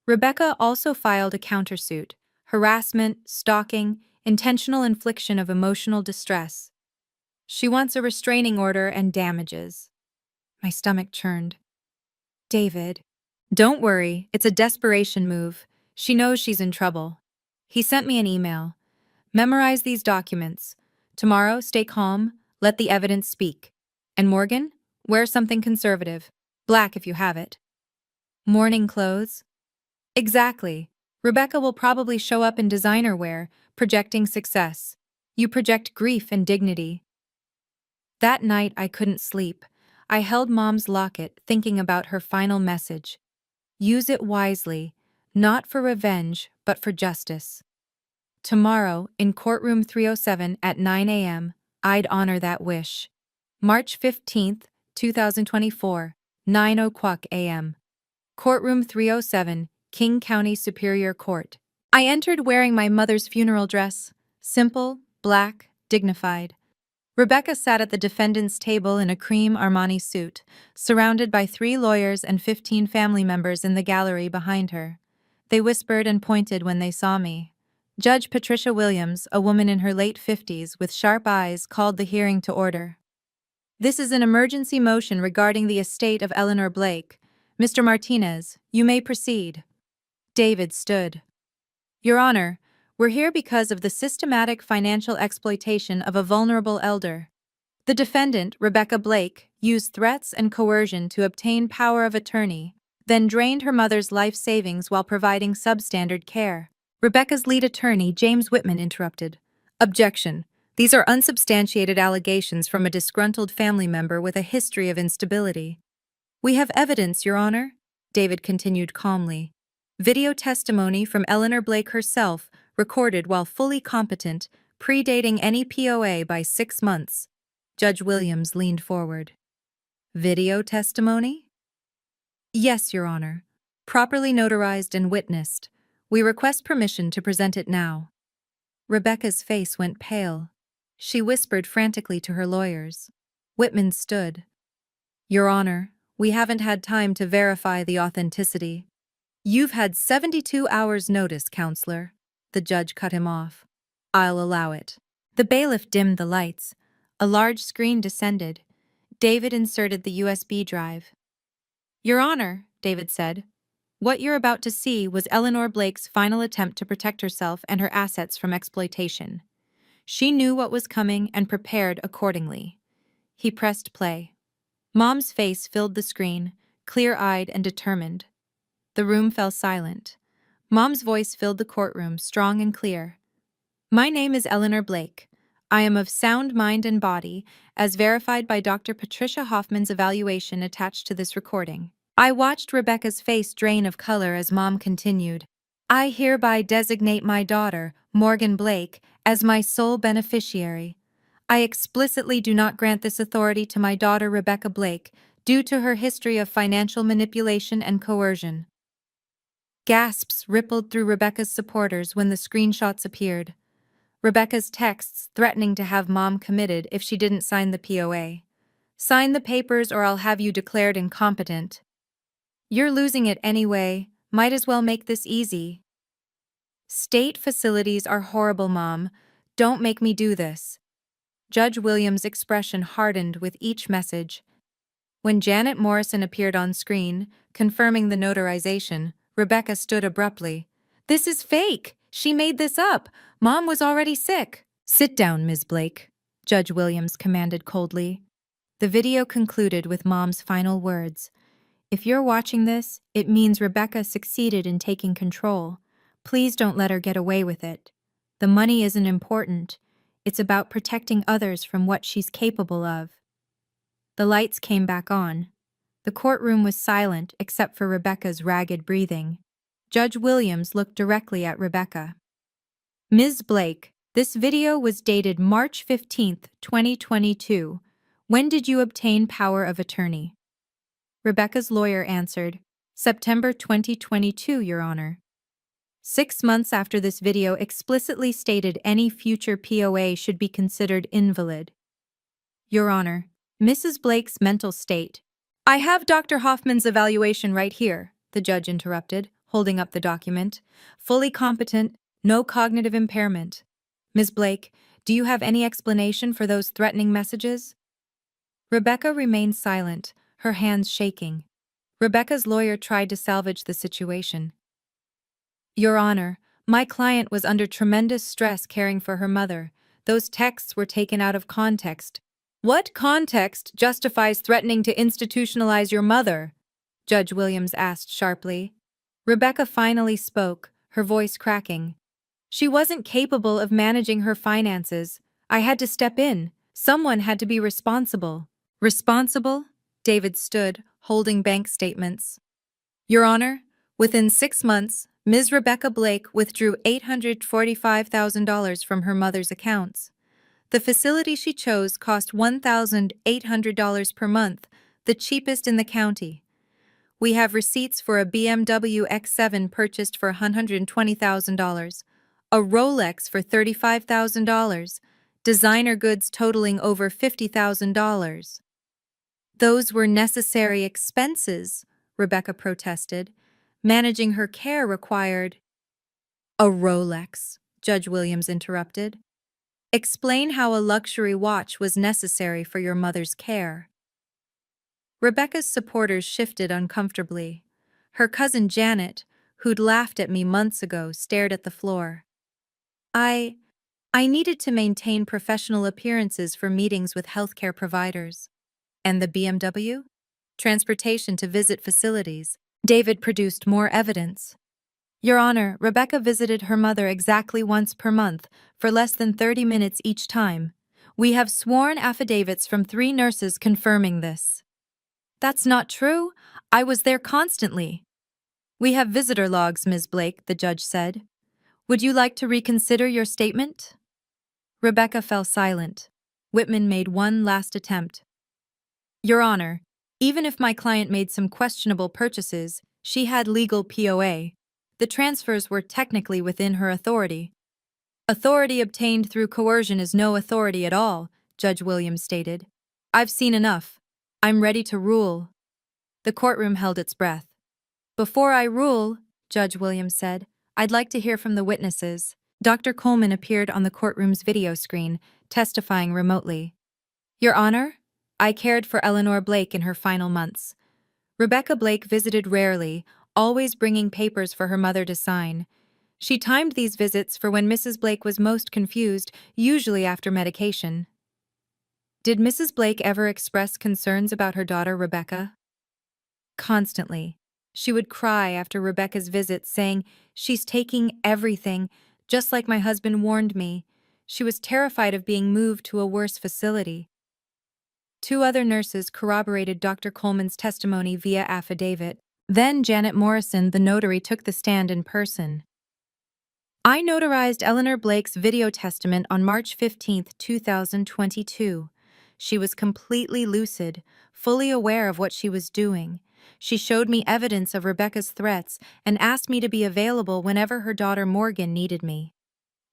Rebecca also filed a countersuit, harassment, stalking, intentional infliction of emotional distress. She wants a restraining order and damages. My stomach churned. David. Don't worry, it's a desperation move. She knows she's in trouble. He sent me an email. Memorize these documents. Tomorrow, stay calm, let the evidence speak. And Morgan, wear something conservative. Black if you have it. Mourning clothes? Exactly. Rebecca will probably show up in designer wear, projecting success. You project grief and dignity. That night, I couldn't sleep. I held Mom's locket, thinking about her final message. Use it wisely, not for revenge, but for justice. Tomorrow, in courtroom 307 at 9 a.m., I'd honor that wish. March 15th, 2024, 9:00 a.m. Courtroom 307, King County Superior Court. I entered wearing my mother's funeral dress, simple, black, dignified. Rebecca sat at the defendant's table in a cream Armani suit, surrounded by 3 lawyers and 15 family members in the gallery behind her. They whispered and pointed when they saw me. Judge Patricia Williams, a woman in her late 50s with sharp eyes, called the hearing to order. This is an emergency motion regarding the estate of Eleanor Blake. Mr. Martinez, you may proceed. David stood. Your Honor, we're here because of the systematic financial exploitation of a vulnerable elder. The defendant, Rebecca Blake, used threats and coercion to obtain power of attorney, then drained her mother's life savings while providing substandard care. Rebecca's lead attorney, James Whitman, interrupted. Objection. These are unsubstantiated allegations from a disgruntled family member with a history of instability. We have evidence, Your Honor, David continued calmly. Video testimony from Eleanor Blake herself, recorded while fully competent, predating any POA by 6 months. Judge Williams leaned forward. Video testimony? Yes, Your Honor. Properly notarized and witnessed. We request permission to present it now. Rebecca's face went pale. She whispered frantically to her lawyers. Whitman stood. Your Honor, we haven't had time to verify the authenticity. You've had 72 hours' notice, Counselor. The judge cut him off. I'll allow it. The bailiff dimmed the lights. A large screen descended. David inserted the USB drive. Your Honor, David said, what you're about to see was Eleanor Blake's final attempt to protect herself and her assets from exploitation. She knew what was coming and prepared accordingly. He pressed play. Mom's face filled the screen, clear-eyed and determined. The room fell silent. Mom's voice filled the courtroom, strong and clear. My name is Eleanor Blake. I am of sound mind and body, as verified by Dr. Patricia Hoffman's evaluation attached to this recording. I watched Rebecca's face drain of color as Mom continued. I hereby designate my daughter, Morgan Blake, as my sole beneficiary. I explicitly do not grant this authority to my daughter Rebecca Blake due to her history of financial manipulation and coercion. Gasps rippled through Rebecca's supporters when the screenshots appeared. Rebecca's texts threatening to have Mom committed if she didn't sign the POA. Sign the papers or I'll have you declared incompetent. You're losing it anyway. Might as well make this easy. State facilities are horrible, Mom. Don't make me do this. Judge Williams' expression hardened with each message. When Janet Morrison appeared on screen, confirming the notarization, Rebecca stood abruptly. This is fake. She made this up. Mom was already sick. Sit down, Ms. Blake, Judge Williams commanded coldly. The video concluded with Mom's final words. If you're watching this, it means Rebecca succeeded in taking control. Please don't let her get away with it. The money isn't important. It's about protecting others from what she's capable of. The lights came back on. The courtroom was silent except for Rebecca's ragged breathing. Judge Williams looked directly at Rebecca. Ms. Blake, this video was dated March 15th, 2022. When did you obtain power of attorney? Rebecca's lawyer answered, September 2022, Your Honor. 6 months after this video explicitly stated any future POA should be considered invalid. Your Honor, Mrs. Blake's mental state. I have Dr. Hoffman's evaluation right here, the judge interrupted, holding up the document. Fully competent, no cognitive impairment. Ms. Blake, do you have any explanation for those threatening messages? Rebecca remained silent, her hands shaking. Rebecca's lawyer tried to salvage the situation. Your Honor, my client was under tremendous stress caring for her mother. Those texts were taken out of context. What context justifies threatening to institutionalize your mother? Judge Williams asked sharply. Rebecca finally spoke, her voice cracking. She wasn't capable of managing her finances. I had to step in. Someone had to be responsible. Responsible? David stood, holding bank statements. Your Honor, within 6 months, Ms. Rebecca Blake withdrew $845,000 from her mother's accounts. The facility she chose cost $1,800 per month, the cheapest in the county. We have receipts for a BMW X7 purchased for $120,000, a Rolex for $35,000, designer goods totaling over $50,000. Those were necessary expenses, Rebecca protested. Managing her care required a Rolex, Judge Williams interrupted. Explain how a luxury watch was necessary for your mother's care. Rebecca's supporters shifted uncomfortably. Her cousin Janet, who'd laughed at me months ago, stared at the floor. I needed to maintain professional appearances for meetings with healthcare providers. And the BMW? Transportation to visit facilities. David produced more evidence. Your Honor, Rebecca visited her mother exactly once per month, for less than 30 minutes each time. We have sworn affidavits from 3 nurses confirming this. That's not true. I was there constantly. We have visitor logs, Ms. Blake, the judge said. Would you like to reconsider your statement? Rebecca fell silent. Whitman made one last attempt. Your Honor, even if my client made some questionable purchases, she had legal POA. The transfers were technically within her authority. Authority obtained through coercion is no authority at all, Judge Williams stated. I've seen enough. I'm ready to rule. The courtroom held its breath. Before I rule, Judge Williams said, I'd like to hear from the witnesses. Dr. Coleman appeared on the courtroom's video screen, testifying remotely. Your Honor, I cared for Eleanor Blake in her final months. Rebecca Blake visited rarely, always bringing papers for her mother to sign. She timed these visits for when Mrs. Blake was most confused, usually after medication. Did Mrs. Blake ever express concerns about her daughter Rebecca? Constantly. She would cry after Rebecca's visits, saying, She's taking everything, just like my husband warned me. She was terrified of being moved to a worse facility. 2 other nurses corroborated Dr. Coleman's testimony via affidavit. Then Janet Morrison, the notary, took the stand in person. I notarized Eleanor Blake's video testament on March 15, 2022. She was completely lucid, fully aware of what she was doing. She showed me evidence of Rebecca's threats and asked me to be available whenever her daughter Morgan needed me.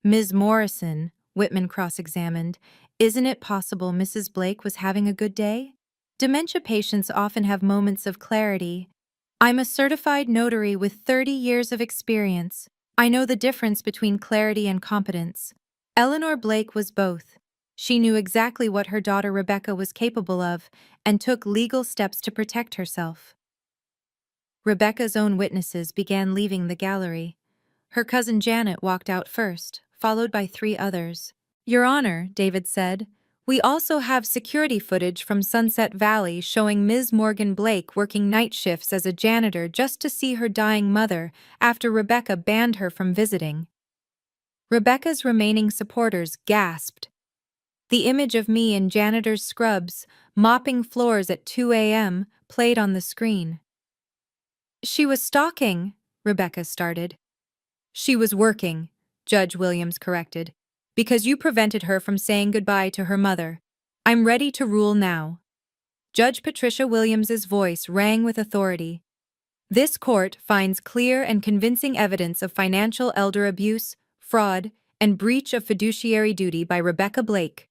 Ms. Morrison, Whitman cross-examined, isn't it possible Mrs. Blake was having a good day? Dementia patients often have moments of clarity. I'm a certified notary with 30 years of experience. I know the difference between clarity and competence. Eleanor Blake was both. She knew exactly what her daughter Rebecca was capable of and took legal steps to protect herself. Rebecca's own witnesses began leaving the gallery. Her cousin Janet walked out first, followed by 3 others. Your Honor, David said, we also have security footage from Sunset Valley showing Ms. Morgan Blake working night shifts as a janitor just to see her dying mother after Rebecca banned her from visiting. Rebecca's remaining supporters gasped. The image of me in janitor's scrubs, mopping floors at 2 a.m., played on the screen. She was stalking, Rebecca started. She was working, Judge Williams corrected, because you prevented her from saying goodbye to her mother. I'm ready to rule now. Judge Patricia Williams's voice rang with authority. This court finds clear and convincing evidence of financial elder abuse, fraud, and breach of fiduciary duty by Rebecca Blake.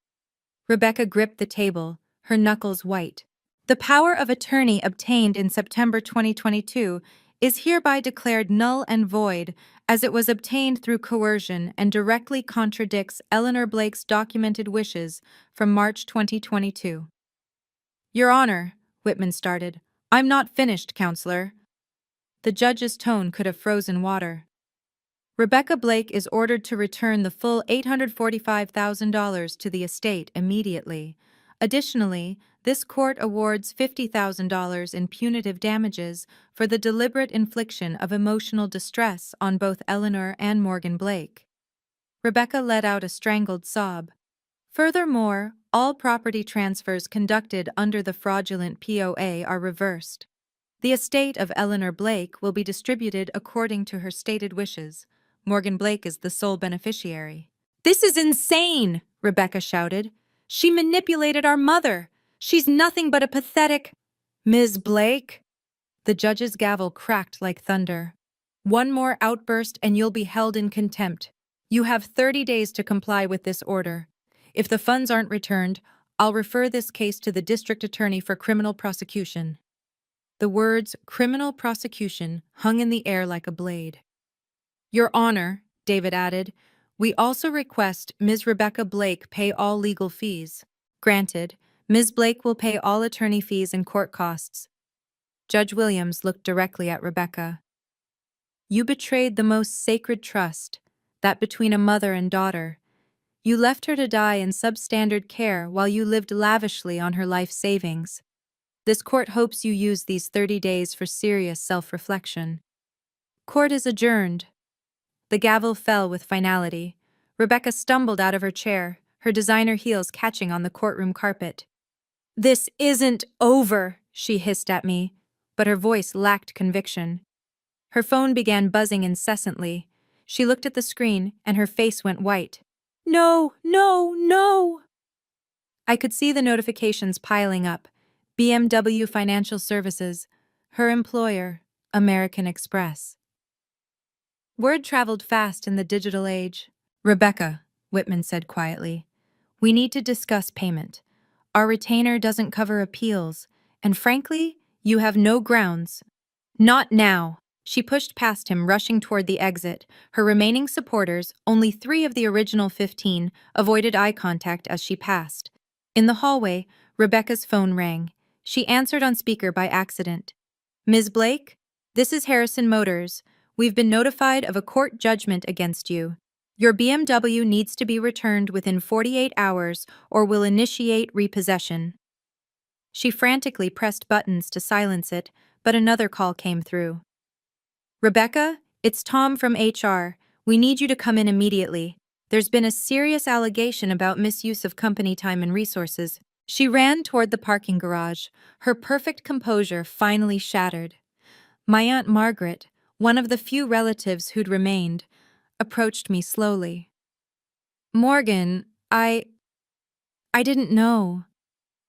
Rebecca gripped the table, her knuckles white. The power of attorney obtained in September 2022 is hereby declared null and void as it was obtained through coercion and directly contradicts Eleanor Blake's documented wishes from March 2022. Your Honor, Whitman started. I'm not finished, Counselor. The judge's tone could have frozen water. Rebecca Blake is ordered to return the full $845,000 to the estate immediately. Additionally, this court awards $50,000 in punitive damages for the deliberate infliction of emotional distress on both Eleanor and Morgan Blake. Rebecca let out a strangled sob. Furthermore, all property transfers conducted under the fraudulent POA are reversed. The estate of Eleanor Blake will be distributed according to her stated wishes. Morgan Blake is the sole beneficiary. This is insane, Rebecca shouted. She manipulated our mother. She's nothing but a pathetic— Ms. Blake? The judge's gavel cracked like thunder. One more outburst and you'll be held in contempt. You have 30 days to comply with this order. If the funds aren't returned, I'll refer this case to the district attorney for criminal prosecution. The words criminal prosecution hung in the air like a blade. Your Honor, David added, we also request Ms. Rebecca Blake pay all legal fees. Granted, Ms. Blake will pay all attorney fees and court costs. Judge Williams looked directly at Rebecca. You betrayed the most sacred trust, that between a mother and daughter. You left her to die in substandard care while you lived lavishly on her life savings. This court hopes you use these 30 days for serious self-reflection. Court is adjourned. The gavel fell with finality. Rebecca stumbled out of her chair, her designer heels catching on the courtroom carpet. This isn't over, she hissed at me, but her voice lacked conviction. Her phone began buzzing incessantly. She looked at the screen, and her face went white. No, no, no! I could see the notifications piling up. BMW Financial Services, her employer, American Express. Word traveled fast in the digital age. Rebecca, Whitman said quietly, we need to discuss payment. Our retainer doesn't cover appeals, and frankly, you have no grounds. Not now. She pushed past him, rushing toward the exit. Her remaining supporters, only 3 of the original 15, avoided eye contact as she passed. In the hallway, Rebecca's phone rang. She answered on speaker by accident. Ms. Blake, this is Harrison Motors. We've been notified of a court judgment against you. Your BMW needs to be returned within 48 hours or we'll initiate repossession. She frantically pressed buttons to silence it, but another call came through. Rebecca, it's Tom from HR. We need you to come in immediately. There's been a serious allegation about misuse of company time and resources. She ran toward the parking garage, her perfect composure finally shattered. My Aunt Margaret, one of the few relatives who'd remained, approached me slowly. Morgan, I didn't know.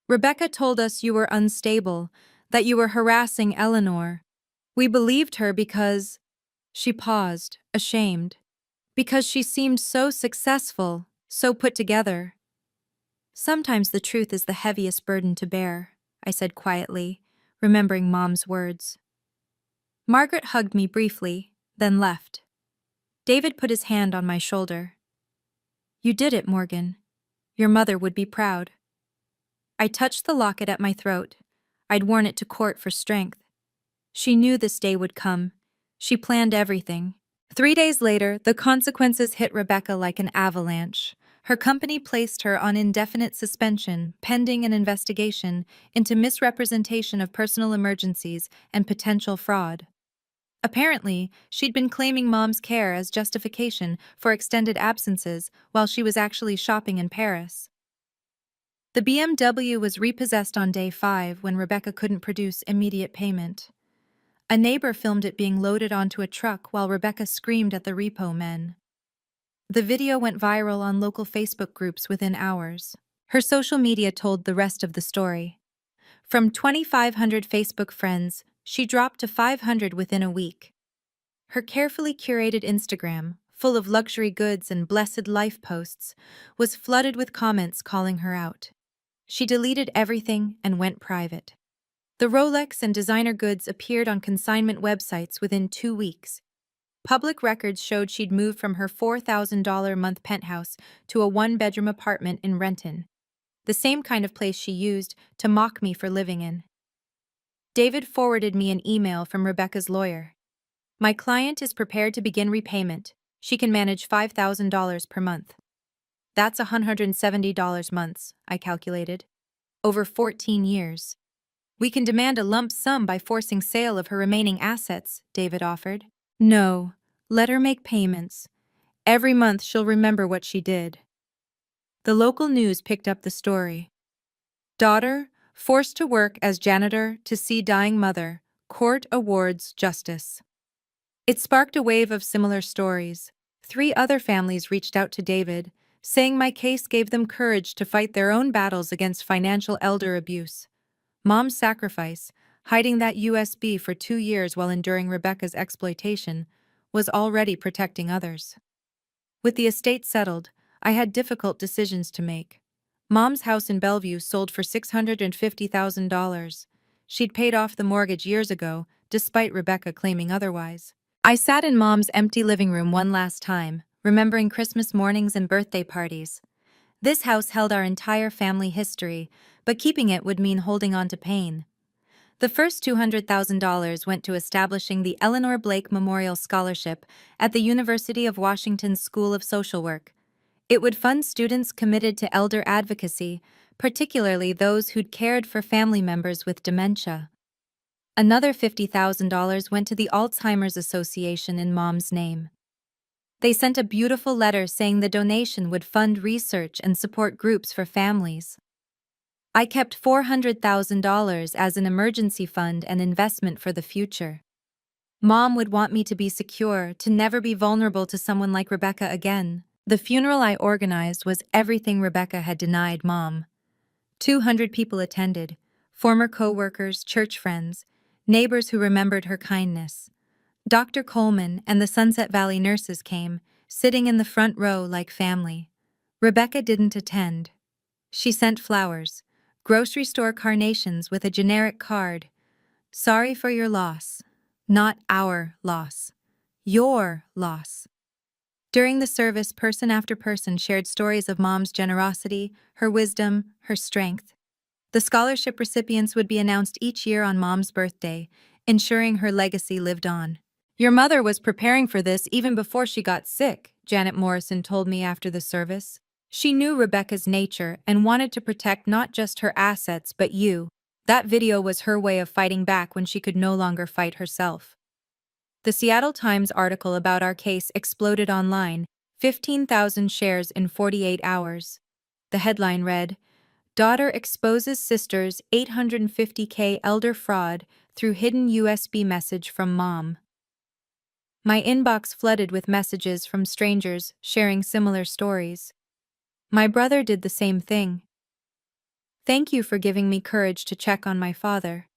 Rebecca told us you were unstable, that you were harassing Eleanor. We believed her because— She paused, ashamed. Because she seemed so successful, so put together. Sometimes the truth is the heaviest burden to bear, I said quietly, remembering Mom's words. Margaret hugged me briefly, then left. David put his hand on my shoulder. You did it, Morgan. Your mother would be proud. I touched the locket at my throat. I'd worn it to court for strength. She knew this day would come. She planned everything. 3 days later, the consequences hit Rebecca like an avalanche. Her company placed her on indefinite suspension, pending an investigation into misrepresentation of personal emergencies and potential fraud. Apparently, she'd been claiming Mom's care as justification for extended absences while she was actually shopping in Paris. The BMW was repossessed on day 5 when Rebecca couldn't produce immediate payment. A neighbor filmed it being loaded onto a truck while Rebecca screamed at the repo men. The video went viral on local Facebook groups within hours. Her social media told the rest of the story. From 2,500 Facebook friends, she dropped to 500 within a week. Her carefully curated Instagram, full of luxury goods and blessed life posts, was flooded with comments calling her out. She deleted everything and went private. The Rolex and designer goods appeared on consignment websites within 2 weeks. Public records showed she'd moved from her $4,000 a month penthouse to a 1-bedroom apartment in Renton, the same kind of place she used to mock me for living in. David forwarded me an email from Rebecca's lawyer. My client is prepared to begin repayment. She can manage $5,000 per month. That's $170 months, I calculated. Over 14 years. We can demand a lump sum by forcing sale of her remaining assets, David offered. No, let her make payments. Every month she'll remember what she did. The local news picked up the story. Daughter, forced to work as janitor to see dying mother, Court Awards Justice. It sparked a wave of similar stories. 3 other families reached out to David, saying my case gave them courage to fight their own battles against financial elder abuse. Mom's sacrifice, hiding that USB for 2 years while enduring Rebecca's exploitation, was already protecting others. With the estate settled, I had difficult decisions to make. Mom's house in Bellevue sold for $650,000. She'd paid off the mortgage years ago, despite Rebecca claiming otherwise. I sat in Mom's empty living room one last time, remembering Christmas mornings and birthday parties. This house held our entire family history, but keeping it would mean holding on to pain. The first $200,000 went to establishing the Eleanor Blake Memorial Scholarship at the University of Washington's School of Social Work. It would fund students committed to elder advocacy, particularly those who'd cared for family members with dementia. Another $50,000 went to the Alzheimer's Association in Mom's name. They sent a beautiful letter saying the donation would fund research and support groups for families. I kept $400,000 as an emergency fund and investment for the future. Mom would want me to be secure, to never be vulnerable to someone like Rebecca again. The funeral I organized was everything Rebecca had denied Mom. 200 people attended, former co-workers, church friends, neighbors who remembered her kindness. Dr. Coleman and the Sunset Valley nurses came, sitting in the front row like family. Rebecca didn't attend. She sent flowers, grocery store carnations with a generic card. Sorry for your loss. Not our loss. Your loss. During the service, person after person shared stories of Mom's generosity, her wisdom, her strength. The scholarship recipients would be announced each year on Mom's birthday, ensuring her legacy lived on. Your mother was preparing for this even before she got sick, Janet Morrison told me after the service. She knew Rebecca's nature and wanted to protect not just her assets but you. That video was her way of fighting back when she could no longer fight herself. The Seattle Times article about our case exploded online, 15,000 shares in 48 hours. The headline read, "Daughter exposes sister's $850K elder fraud through hidden USB message from Mom." My inbox flooded with messages from strangers sharing similar stories. My brother did the same thing. "Thank you for giving me courage to check on my father.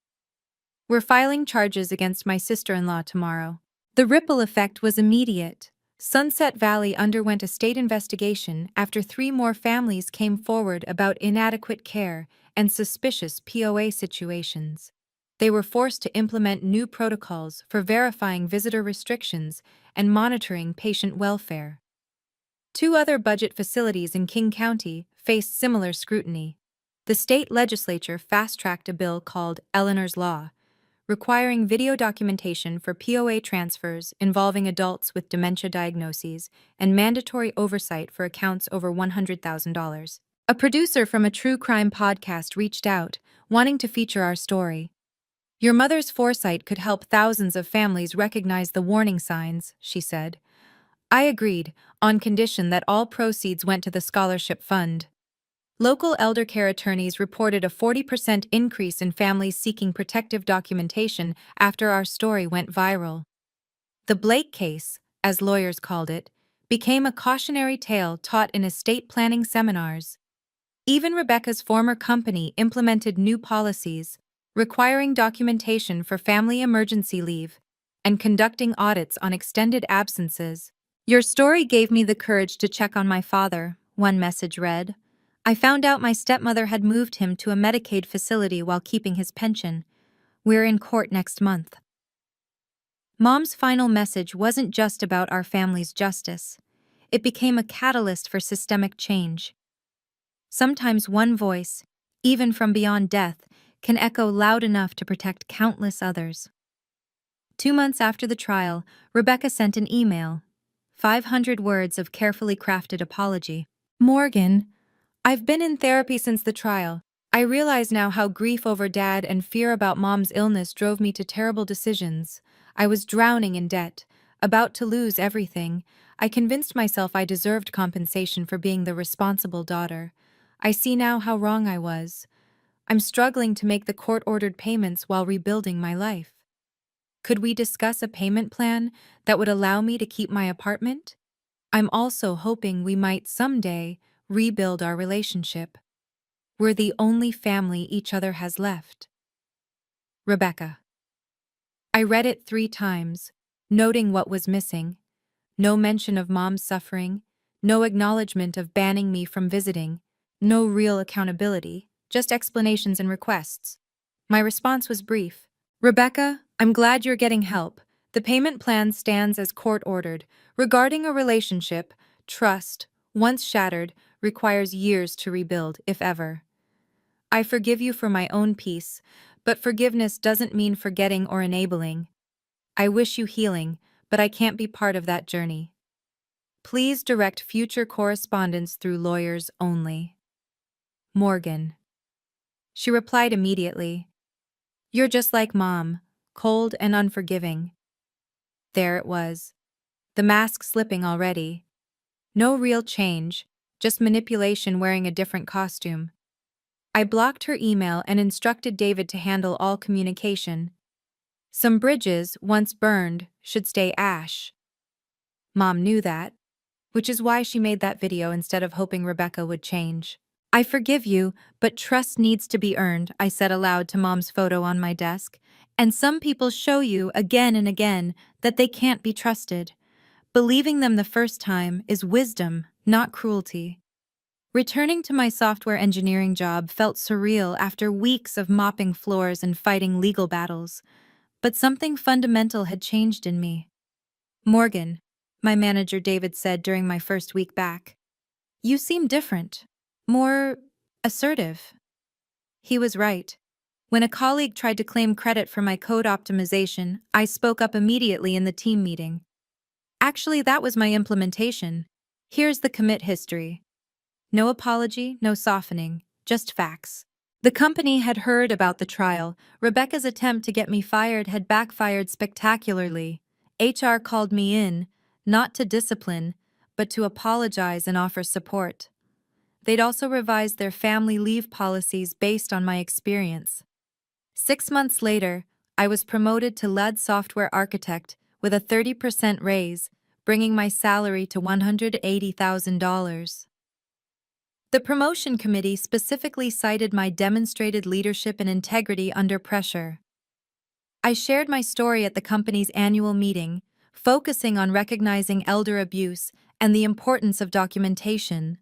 We're filing charges against my sister-in-law tomorrow." The ripple effect was immediate. Sunset Valley underwent a state investigation after 3 more families came forward about inadequate care and suspicious POA situations. They were forced to implement new protocols for verifying visitor restrictions and monitoring patient welfare. 2 other budget facilities in King County faced similar scrutiny. The state legislature fast-tracked a bill called Eleanor's Law, requiring video documentation for POA transfers involving adults with dementia diagnoses and mandatory oversight for accounts over $100,000. A producer from a true crime podcast reached out, wanting to feature our story. "Your mother's foresight could help thousands of families recognize the warning signs," she said. I agreed, on condition that all proceeds went to the scholarship fund. Local elder care attorneys reported a 40% increase in families seeking protective documentation after our story went viral. The Blake case, as lawyers called it, became a cautionary tale taught in estate planning seminars. Even Rebecca's former company implemented new policies, requiring documentation for family emergency leave and conducting audits on extended absences. "Your story gave me the courage to check on my father," one message read. "I found out my stepmother had moved him to a Medicaid facility while keeping his pension. We're in court next month." Mom's final message wasn't just about our family's justice. It became a catalyst for systemic change. Sometimes one voice, even from beyond death, can echo loud enough to protect countless others. 2 months after the trial, Rebecca sent an email. 500 words of carefully crafted apology. "Morgan, I've been in therapy since the trial. I realize now how grief over Dad and fear about Mom's illness drove me to terrible decisions. I was drowning in debt, about to lose everything. I convinced myself I deserved compensation for being the responsible daughter. I see now how wrong I was. I'm struggling to make the court-ordered payments while rebuilding my life." Could we discuss a payment plan that would allow me to keep my apartment? I'm also hoping we might someday rebuild our relationship. We're the only family each other has left. Rebecca. I read it 3 times, noting what was missing. No mention of mom's suffering, no acknowledgement of banning me from visiting, no real accountability, just explanations and requests. My response was brief. Rebecca, I'm glad you're getting help. The payment plan stands as court-ordered. Regarding a relationship, trust, once shattered, requires years to rebuild, if ever. I forgive you for my own peace, but forgiveness doesn't mean forgetting or enabling. I wish you healing, but I can't be part of that journey. Please direct future correspondence through lawyers only. Morgan. She replied immediately. You're just like Mom, cold and unforgiving. There it was. The mask slipping already. No real change, just manipulation wearing a different costume. I blocked her email and instructed David to handle all communication. Some bridges, once burned, should stay ash. Mom knew that, which is why she made that video instead of hoping Rebecca would change. I forgive you, but trust needs to be earned, I said aloud to Mom's photo on my desk. And some people show you again and again that they can't be trusted. Believing them the first time is wisdom, not cruelty. Returning to my software engineering job felt surreal after weeks of mopping floors and fighting legal battles. But something fundamental had changed in me. Morgan, my manager David said during my first week back. You seem different. More assertive. He was right. When a colleague tried to claim credit for my code optimization, I spoke up immediately in the team meeting. Actually, that was my implementation. Here's the commit history. No apology, no softening, just facts. The company had heard about the trial. Rebecca's attempt to get me fired had backfired spectacularly. HR called me in, not to discipline, but to apologize and offer support. They'd also revised their family leave policies based on my experience. 6 months later, I was promoted to lead software architect with a 30% raise, bringing my salary to $180,000. The promotion committee specifically cited my demonstrated leadership and integrity under pressure. I shared my story at the company's annual meeting, focusing on recognizing elder abuse and the importance of documentation.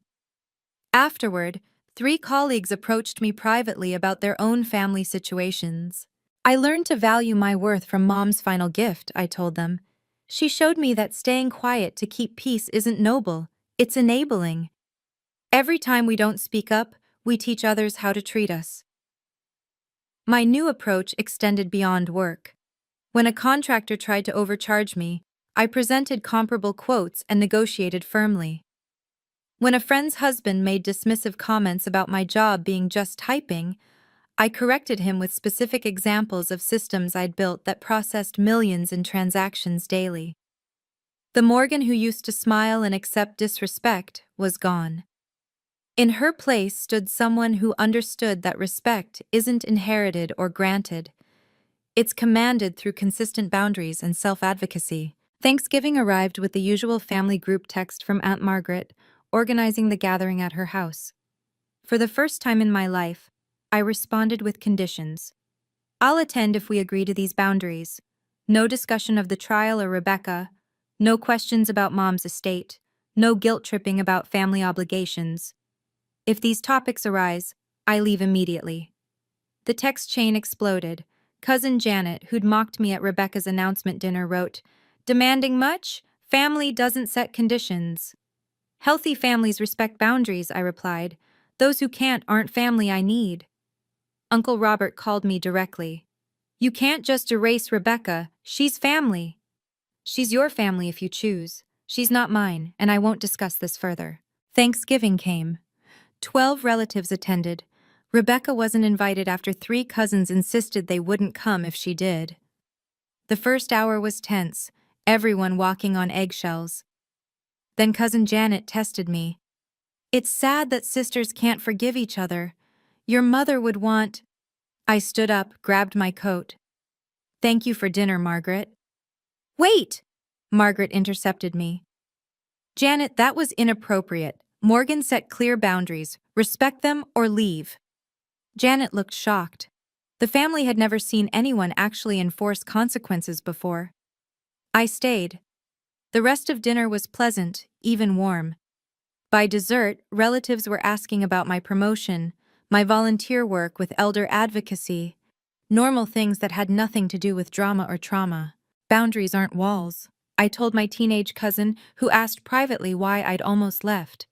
Afterward, 3 colleagues approached me privately about their own family situations. I learned to value my worth from Mom's final gift, I told them. She showed me that staying quiet to keep peace isn't noble, it's enabling. Every time we don't speak up, we teach others how to treat us. My new approach extended beyond work. When a contractor tried to overcharge me, I presented comparable quotes and negotiated firmly. When a friend's husband made dismissive comments about my job being just typing, I corrected him with specific examples of systems I'd built that processed millions in transactions daily. The Morgan who used to smile and accept disrespect was gone. In her place stood someone who understood that respect isn't inherited or granted. It's commanded through consistent boundaries and self-advocacy. Thanksgiving arrived with the usual family group text from Aunt Margaret, organizing the gathering at her house. For the first time in my life, I responded with conditions. I'll attend if we agree to these boundaries. No discussion of the trial or Rebecca, no questions about Mom's estate, no guilt-tripping about family obligations. If these topics arise, I leave immediately. The text chain exploded. Cousin Janet, who'd mocked me at Rebecca's announcement dinner, wrote, "Demanding much? Family doesn't set conditions." "Healthy families respect boundaries," I replied. "Those who can't aren't family I need." Uncle Robert called me directly. "You can't just erase Rebecca. She's family." "She's your family if you choose. She's not mine, and I won't discuss this further." Thanksgiving came. 12 relatives attended. Rebecca wasn't invited after 3 cousins insisted they wouldn't come if she did. The first hour was tense, everyone walking on eggshells. Then Cousin Janet tested me. "It's sad that sisters can't forgive each other. Your mother would want—" I stood up, grabbed my coat. Thank you for dinner, Margaret. Wait! Margaret intercepted me. Janet, that was inappropriate. Morgan set clear boundaries. Respect them or leave. Janet looked shocked. The family had never seen anyone actually enforce consequences before. I stayed. The rest of dinner was pleasant, even warm. By dessert, relatives were asking about my promotion, my volunteer work with elder advocacy, normal things that had nothing to do with drama or trauma. Boundaries aren't walls, I told my teenage cousin, who asked privately why I'd almost left.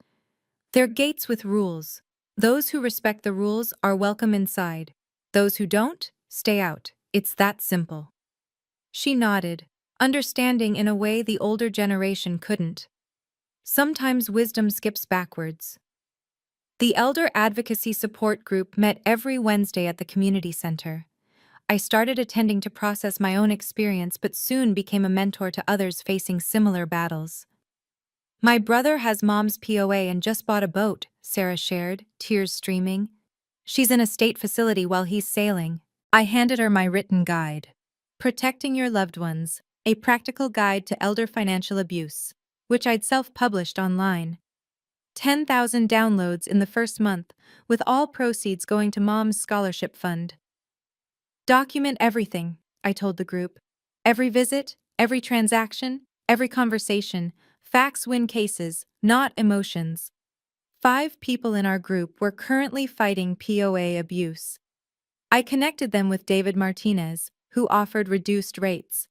They're gates with rules. Those who respect the rules are welcome inside. Those who don't, stay out. It's that simple. She nodded, understanding in a way the older generation couldn't. Sometimes wisdom skips backwards. The Elder Advocacy Support Group met every Wednesday at the community center. I started attending to process my own experience but soon became a mentor to others facing similar battles. My brother has mom's POA and just bought a boat, Sarah shared, tears streaming. She's in a state facility while he's sailing. I handed her my written guide. Protecting Your Loved Ones, a practical guide to elder financial abuse, which I'd self-published online. 10,000 downloads in the first month, with all proceeds going to mom's scholarship fund. Document everything, I told the group. Every visit, every transaction, every conversation. Facts win cases, not emotions. 5 people in our group were currently fighting POA abuse. I connected them with David Martinez, who offered reduced rates.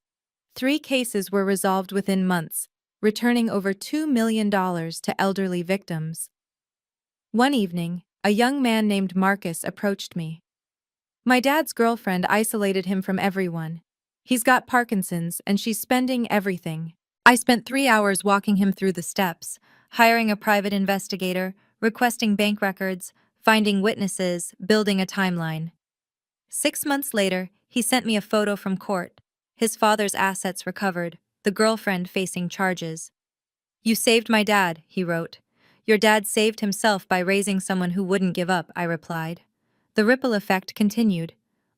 3 cases were resolved within months, returning over $2 million to elderly victims. One evening, a young man named Marcus approached me. My dad's girlfriend isolated him from everyone. He's got Parkinson's and she's spending everything. I spent 3 hours walking him through the steps, hiring a private investigator, requesting bank records, finding witnesses, building a timeline. 6 months later, he sent me a photo from court. His father's assets recovered, the girlfriend facing charges. You saved my dad, he wrote. Your dad saved himself by raising someone who wouldn't give up, I replied. The ripple effect continued.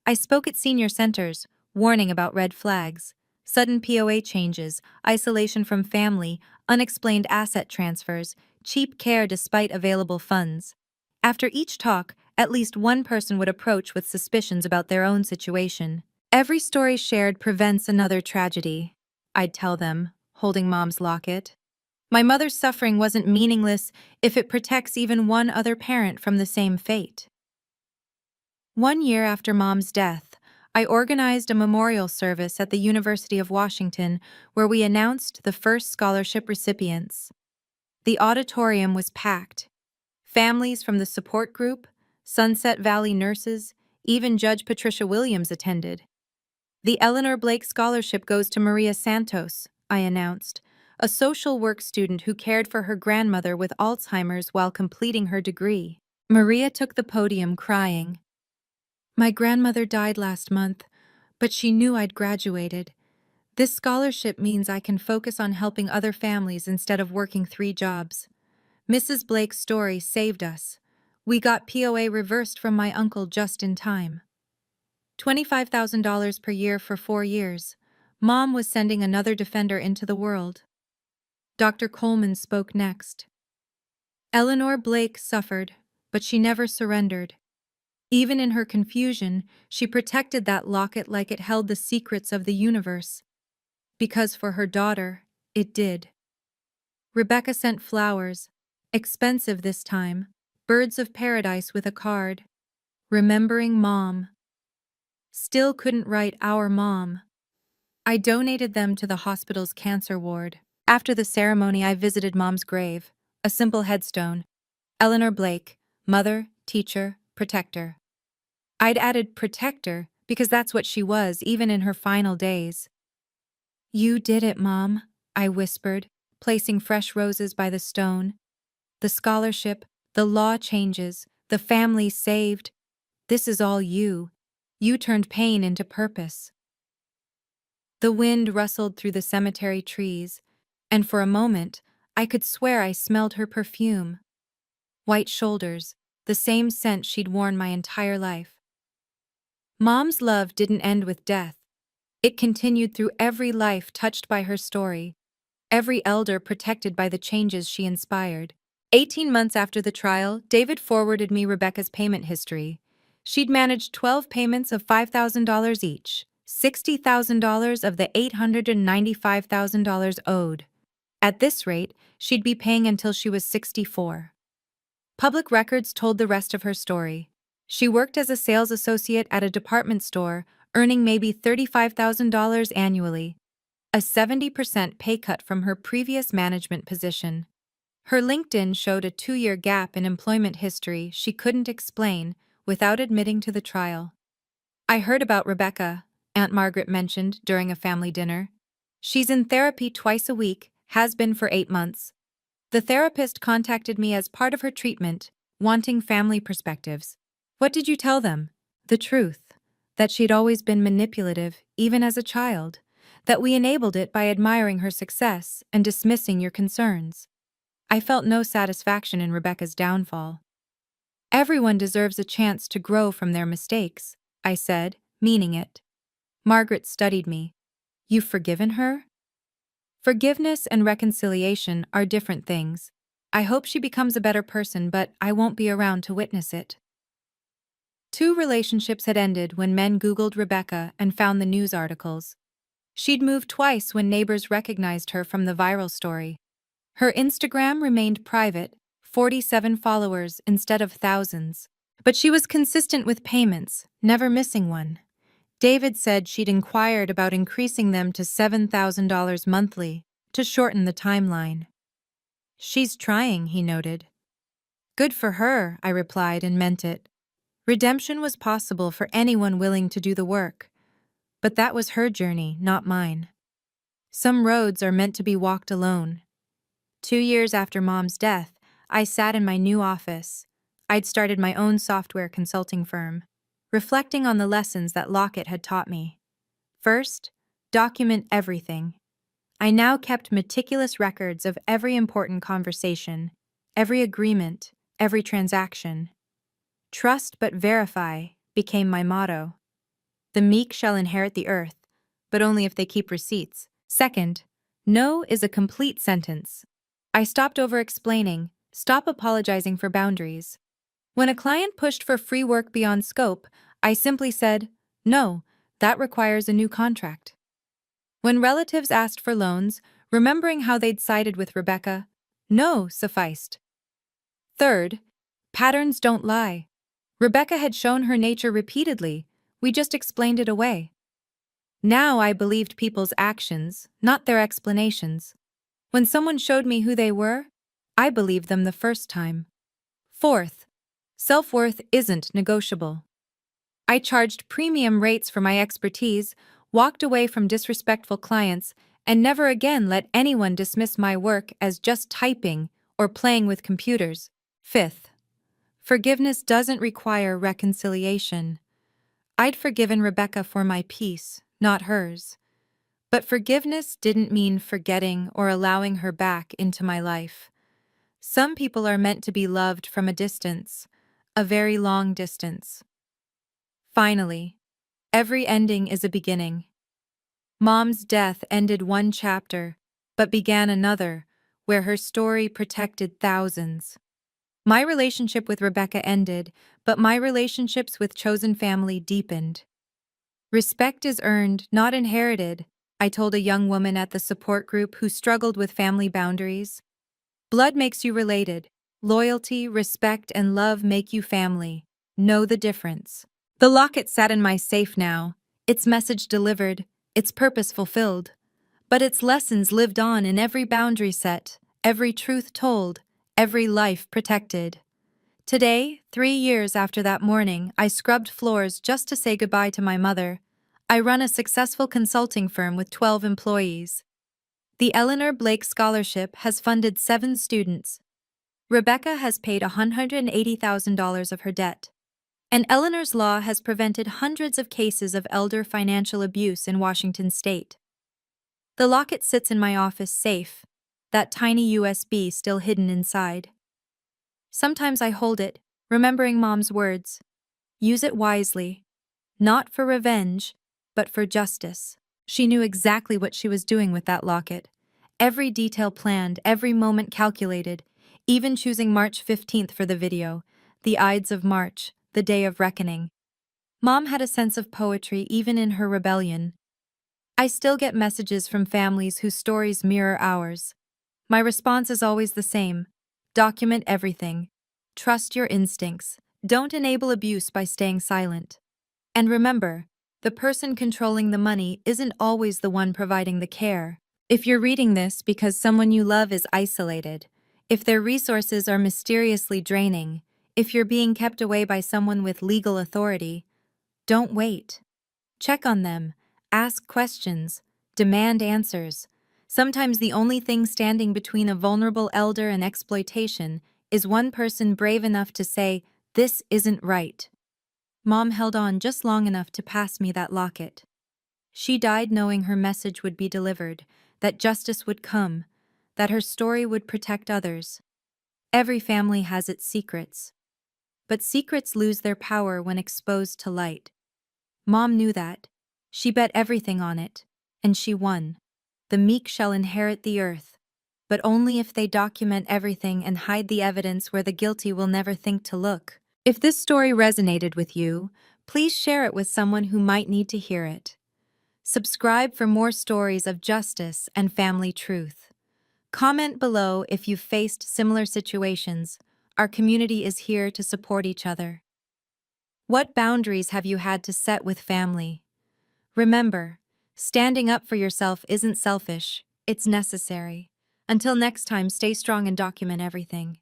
I spoke at senior centers, warning about red flags. Sudden POA changes, isolation from family, unexplained asset transfers, cheap care despite available funds. After each talk, at least one person would approach with suspicions about their own situation. Every story shared prevents another tragedy, I'd tell them, holding mom's locket. My mother's suffering wasn't meaningless if it protects even one other parent from the same fate. 1 year after mom's death, I organized a memorial service at the University of Washington where we announced the first scholarship recipients. The auditorium was packed. Families from the support group, Sunset Valley nurses, even Judge Patricia Williams attended. The Eleanor Blake Scholarship goes to Maria Santos, I announced, a social work student who cared for her grandmother with Alzheimer's while completing her degree. Maria took the podium crying. My grandmother died last month, but she knew I'd graduated. This scholarship means I can focus on helping other families instead of working 3 jobs. Mrs. Blake's story saved us. We got POA reversed from my uncle just in time. $25,000 per year for 4 years. Mom was sending another defender into the world. Dr. Coleman spoke next. Eleanor Blake suffered, but she never surrendered. Even in her confusion, she protected that locket like it held the secrets of the universe. Because for her daughter, it did. Rebecca sent flowers, expensive this time, birds of paradise with a card. Remembering Mom. Still couldn't write our mom. I donated them to the hospital's cancer ward. After the ceremony, I visited Mom's grave, a simple headstone. Eleanor Blake, mother, teacher, protector. I'd added protector because that's what she was, even in her final days. You did it, Mom, I whispered, placing fresh roses by the stone. The scholarship, the law changes, the family saved. This is all you. You turned pain into purpose. The wind rustled through the cemetery trees, and for a moment, I could swear I smelled her perfume. White shoulders, the same scent she'd worn my entire life. Mom's love didn't end with death. It continued through every life touched by her story, every elder protected by the changes she inspired. 18 months after the trial, David forwarded me Rebecca's payment history. She'd managed 12 payments of $5,000 each, $60,000 of the $895,000 owed. At this rate, she'd be paying until she was 64. Public records told the rest of her story. She worked as a sales associate at a department store, earning maybe $35,000 annually, a 70% pay cut from her previous management position. Her LinkedIn showed a 2-year gap in employment history she couldn't explain without admitting to the trial. "I heard about Rebecca," Aunt Margaret mentioned during a family dinner. "She's in therapy twice a week, has been for 8 months. The therapist contacted me as part of her treatment, wanting family perspectives." "What did you tell them?" "The truth. That she'd always been manipulative, even as a child. That we enabled it by admiring her success and dismissing your concerns." I felt no satisfaction in Rebecca's downfall. "Everyone deserves a chance to grow from their mistakes," I said, meaning it. Margaret studied me. "You've forgiven her?" "Forgiveness and reconciliation are different things. I hope she becomes a better person, but I won't be around to witness it." 2 relationships had ended when men Googled Rebecca and found the news articles. She'd moved twice when neighbors recognized her from the viral story. Her Instagram remained private, 47 followers instead of thousands. But she was consistent with payments, never missing one. David said she'd inquired about increasing them to $7,000 monthly to shorten the timeline. "She's trying," he noted. "Good for her," I replied and meant it. Redemption was possible for anyone willing to do the work. But that was her journey, not mine. Some roads are meant to be walked alone. 2 years after Mom's death, I sat in my new office. I'd started my own software consulting firm, reflecting on the lessons that Lockett had taught me. First, document everything. I now kept meticulous records of every important conversation, every agreement, every transaction. Trust but verify became my motto. The meek shall inherit the earth, but only if they keep receipts. Second, no is a complete sentence. I stopped over-explaining, stop apologizing for boundaries. When a client pushed for free work beyond scope, I simply said, "No, that requires a new contract." When relatives asked for loans, remembering how they'd sided with Rebecca, "No" sufficed. Third, patterns don't lie. Rebecca had shown her nature repeatedly, we just explained it away. Now I believed people's actions, not their explanations. When someone showed me who they were, I believed them the first time. Fourth, self-worth isn't negotiable. I charged premium rates for my expertise, walked away from disrespectful clients, and never again let anyone dismiss my work as just typing or playing with computers. Fifth, forgiveness doesn't require reconciliation. I'd forgiven Rebecca for my peace, not hers. But forgiveness didn't mean forgetting or allowing her back into my life. Some people are meant to be loved from a distance, a very long distance. Finally, every ending is a beginning. Mom's death ended one chapter, but began another, where her story protected thousands. My relationship with Rebecca ended, but my relationships with chosen family deepened. Respect is earned, not inherited, I told a young woman at the support group who struggled with family boundaries. Blood makes you related. Loyalty, respect, and love make you family. Know the difference. The locket sat in my safe now, its message delivered, its purpose fulfilled. But its lessons lived on in every boundary set, every truth told, every life protected. Today, 3 years after that morning, I scrubbed floors just to say goodbye to my mother. I run a successful consulting firm with 12 employees. The Eleanor Blake Scholarship has funded 7 students. Rebecca has paid $180,000 of her debt. And Eleanor's Law has prevented hundreds of cases of elder financial abuse in Washington state. The locket sits in my office safe, that tiny USB still hidden inside. Sometimes I hold it, remembering Mom's words. Use it wisely. Not for revenge, but for justice. She knew exactly what she was doing with that locket. Every detail planned, every moment calculated, even choosing March 15th for the video, the Ides of March, the day of reckoning. Mom had a sense of poetry even in her rebellion. I still get messages from families whose stories mirror ours. My response is always the same: document everything. Trust your instincts. Don't enable abuse by staying silent. And remember, the person controlling the money isn't always the one providing the care. If you're reading this because someone you love is isolated, if their resources are mysteriously draining, if you're being kept away by someone with legal authority, don't wait. Check on them, ask questions, demand answers. Sometimes the only thing standing between a vulnerable elder and exploitation is one person brave enough to say, "This isn't right." Mom held on just long enough to pass me that locket. She died knowing her message would be delivered, that justice would come, that her story would protect others. Every family has its secrets, but secrets lose their power when exposed to light. Mom knew that. She bet everything on it, and she won. The meek shall inherit the earth, but only if they document everything and hide the evidence where the guilty will never think to look. If this story resonated with you, please share it with someone who might need to hear it. Subscribe for more stories of justice and family truth. Comment below if you've faced similar situations. Our community is here to support each other. What boundaries have you had to set with family? Remember, standing up for yourself isn't selfish, it's necessary. Until next time, stay strong and document everything.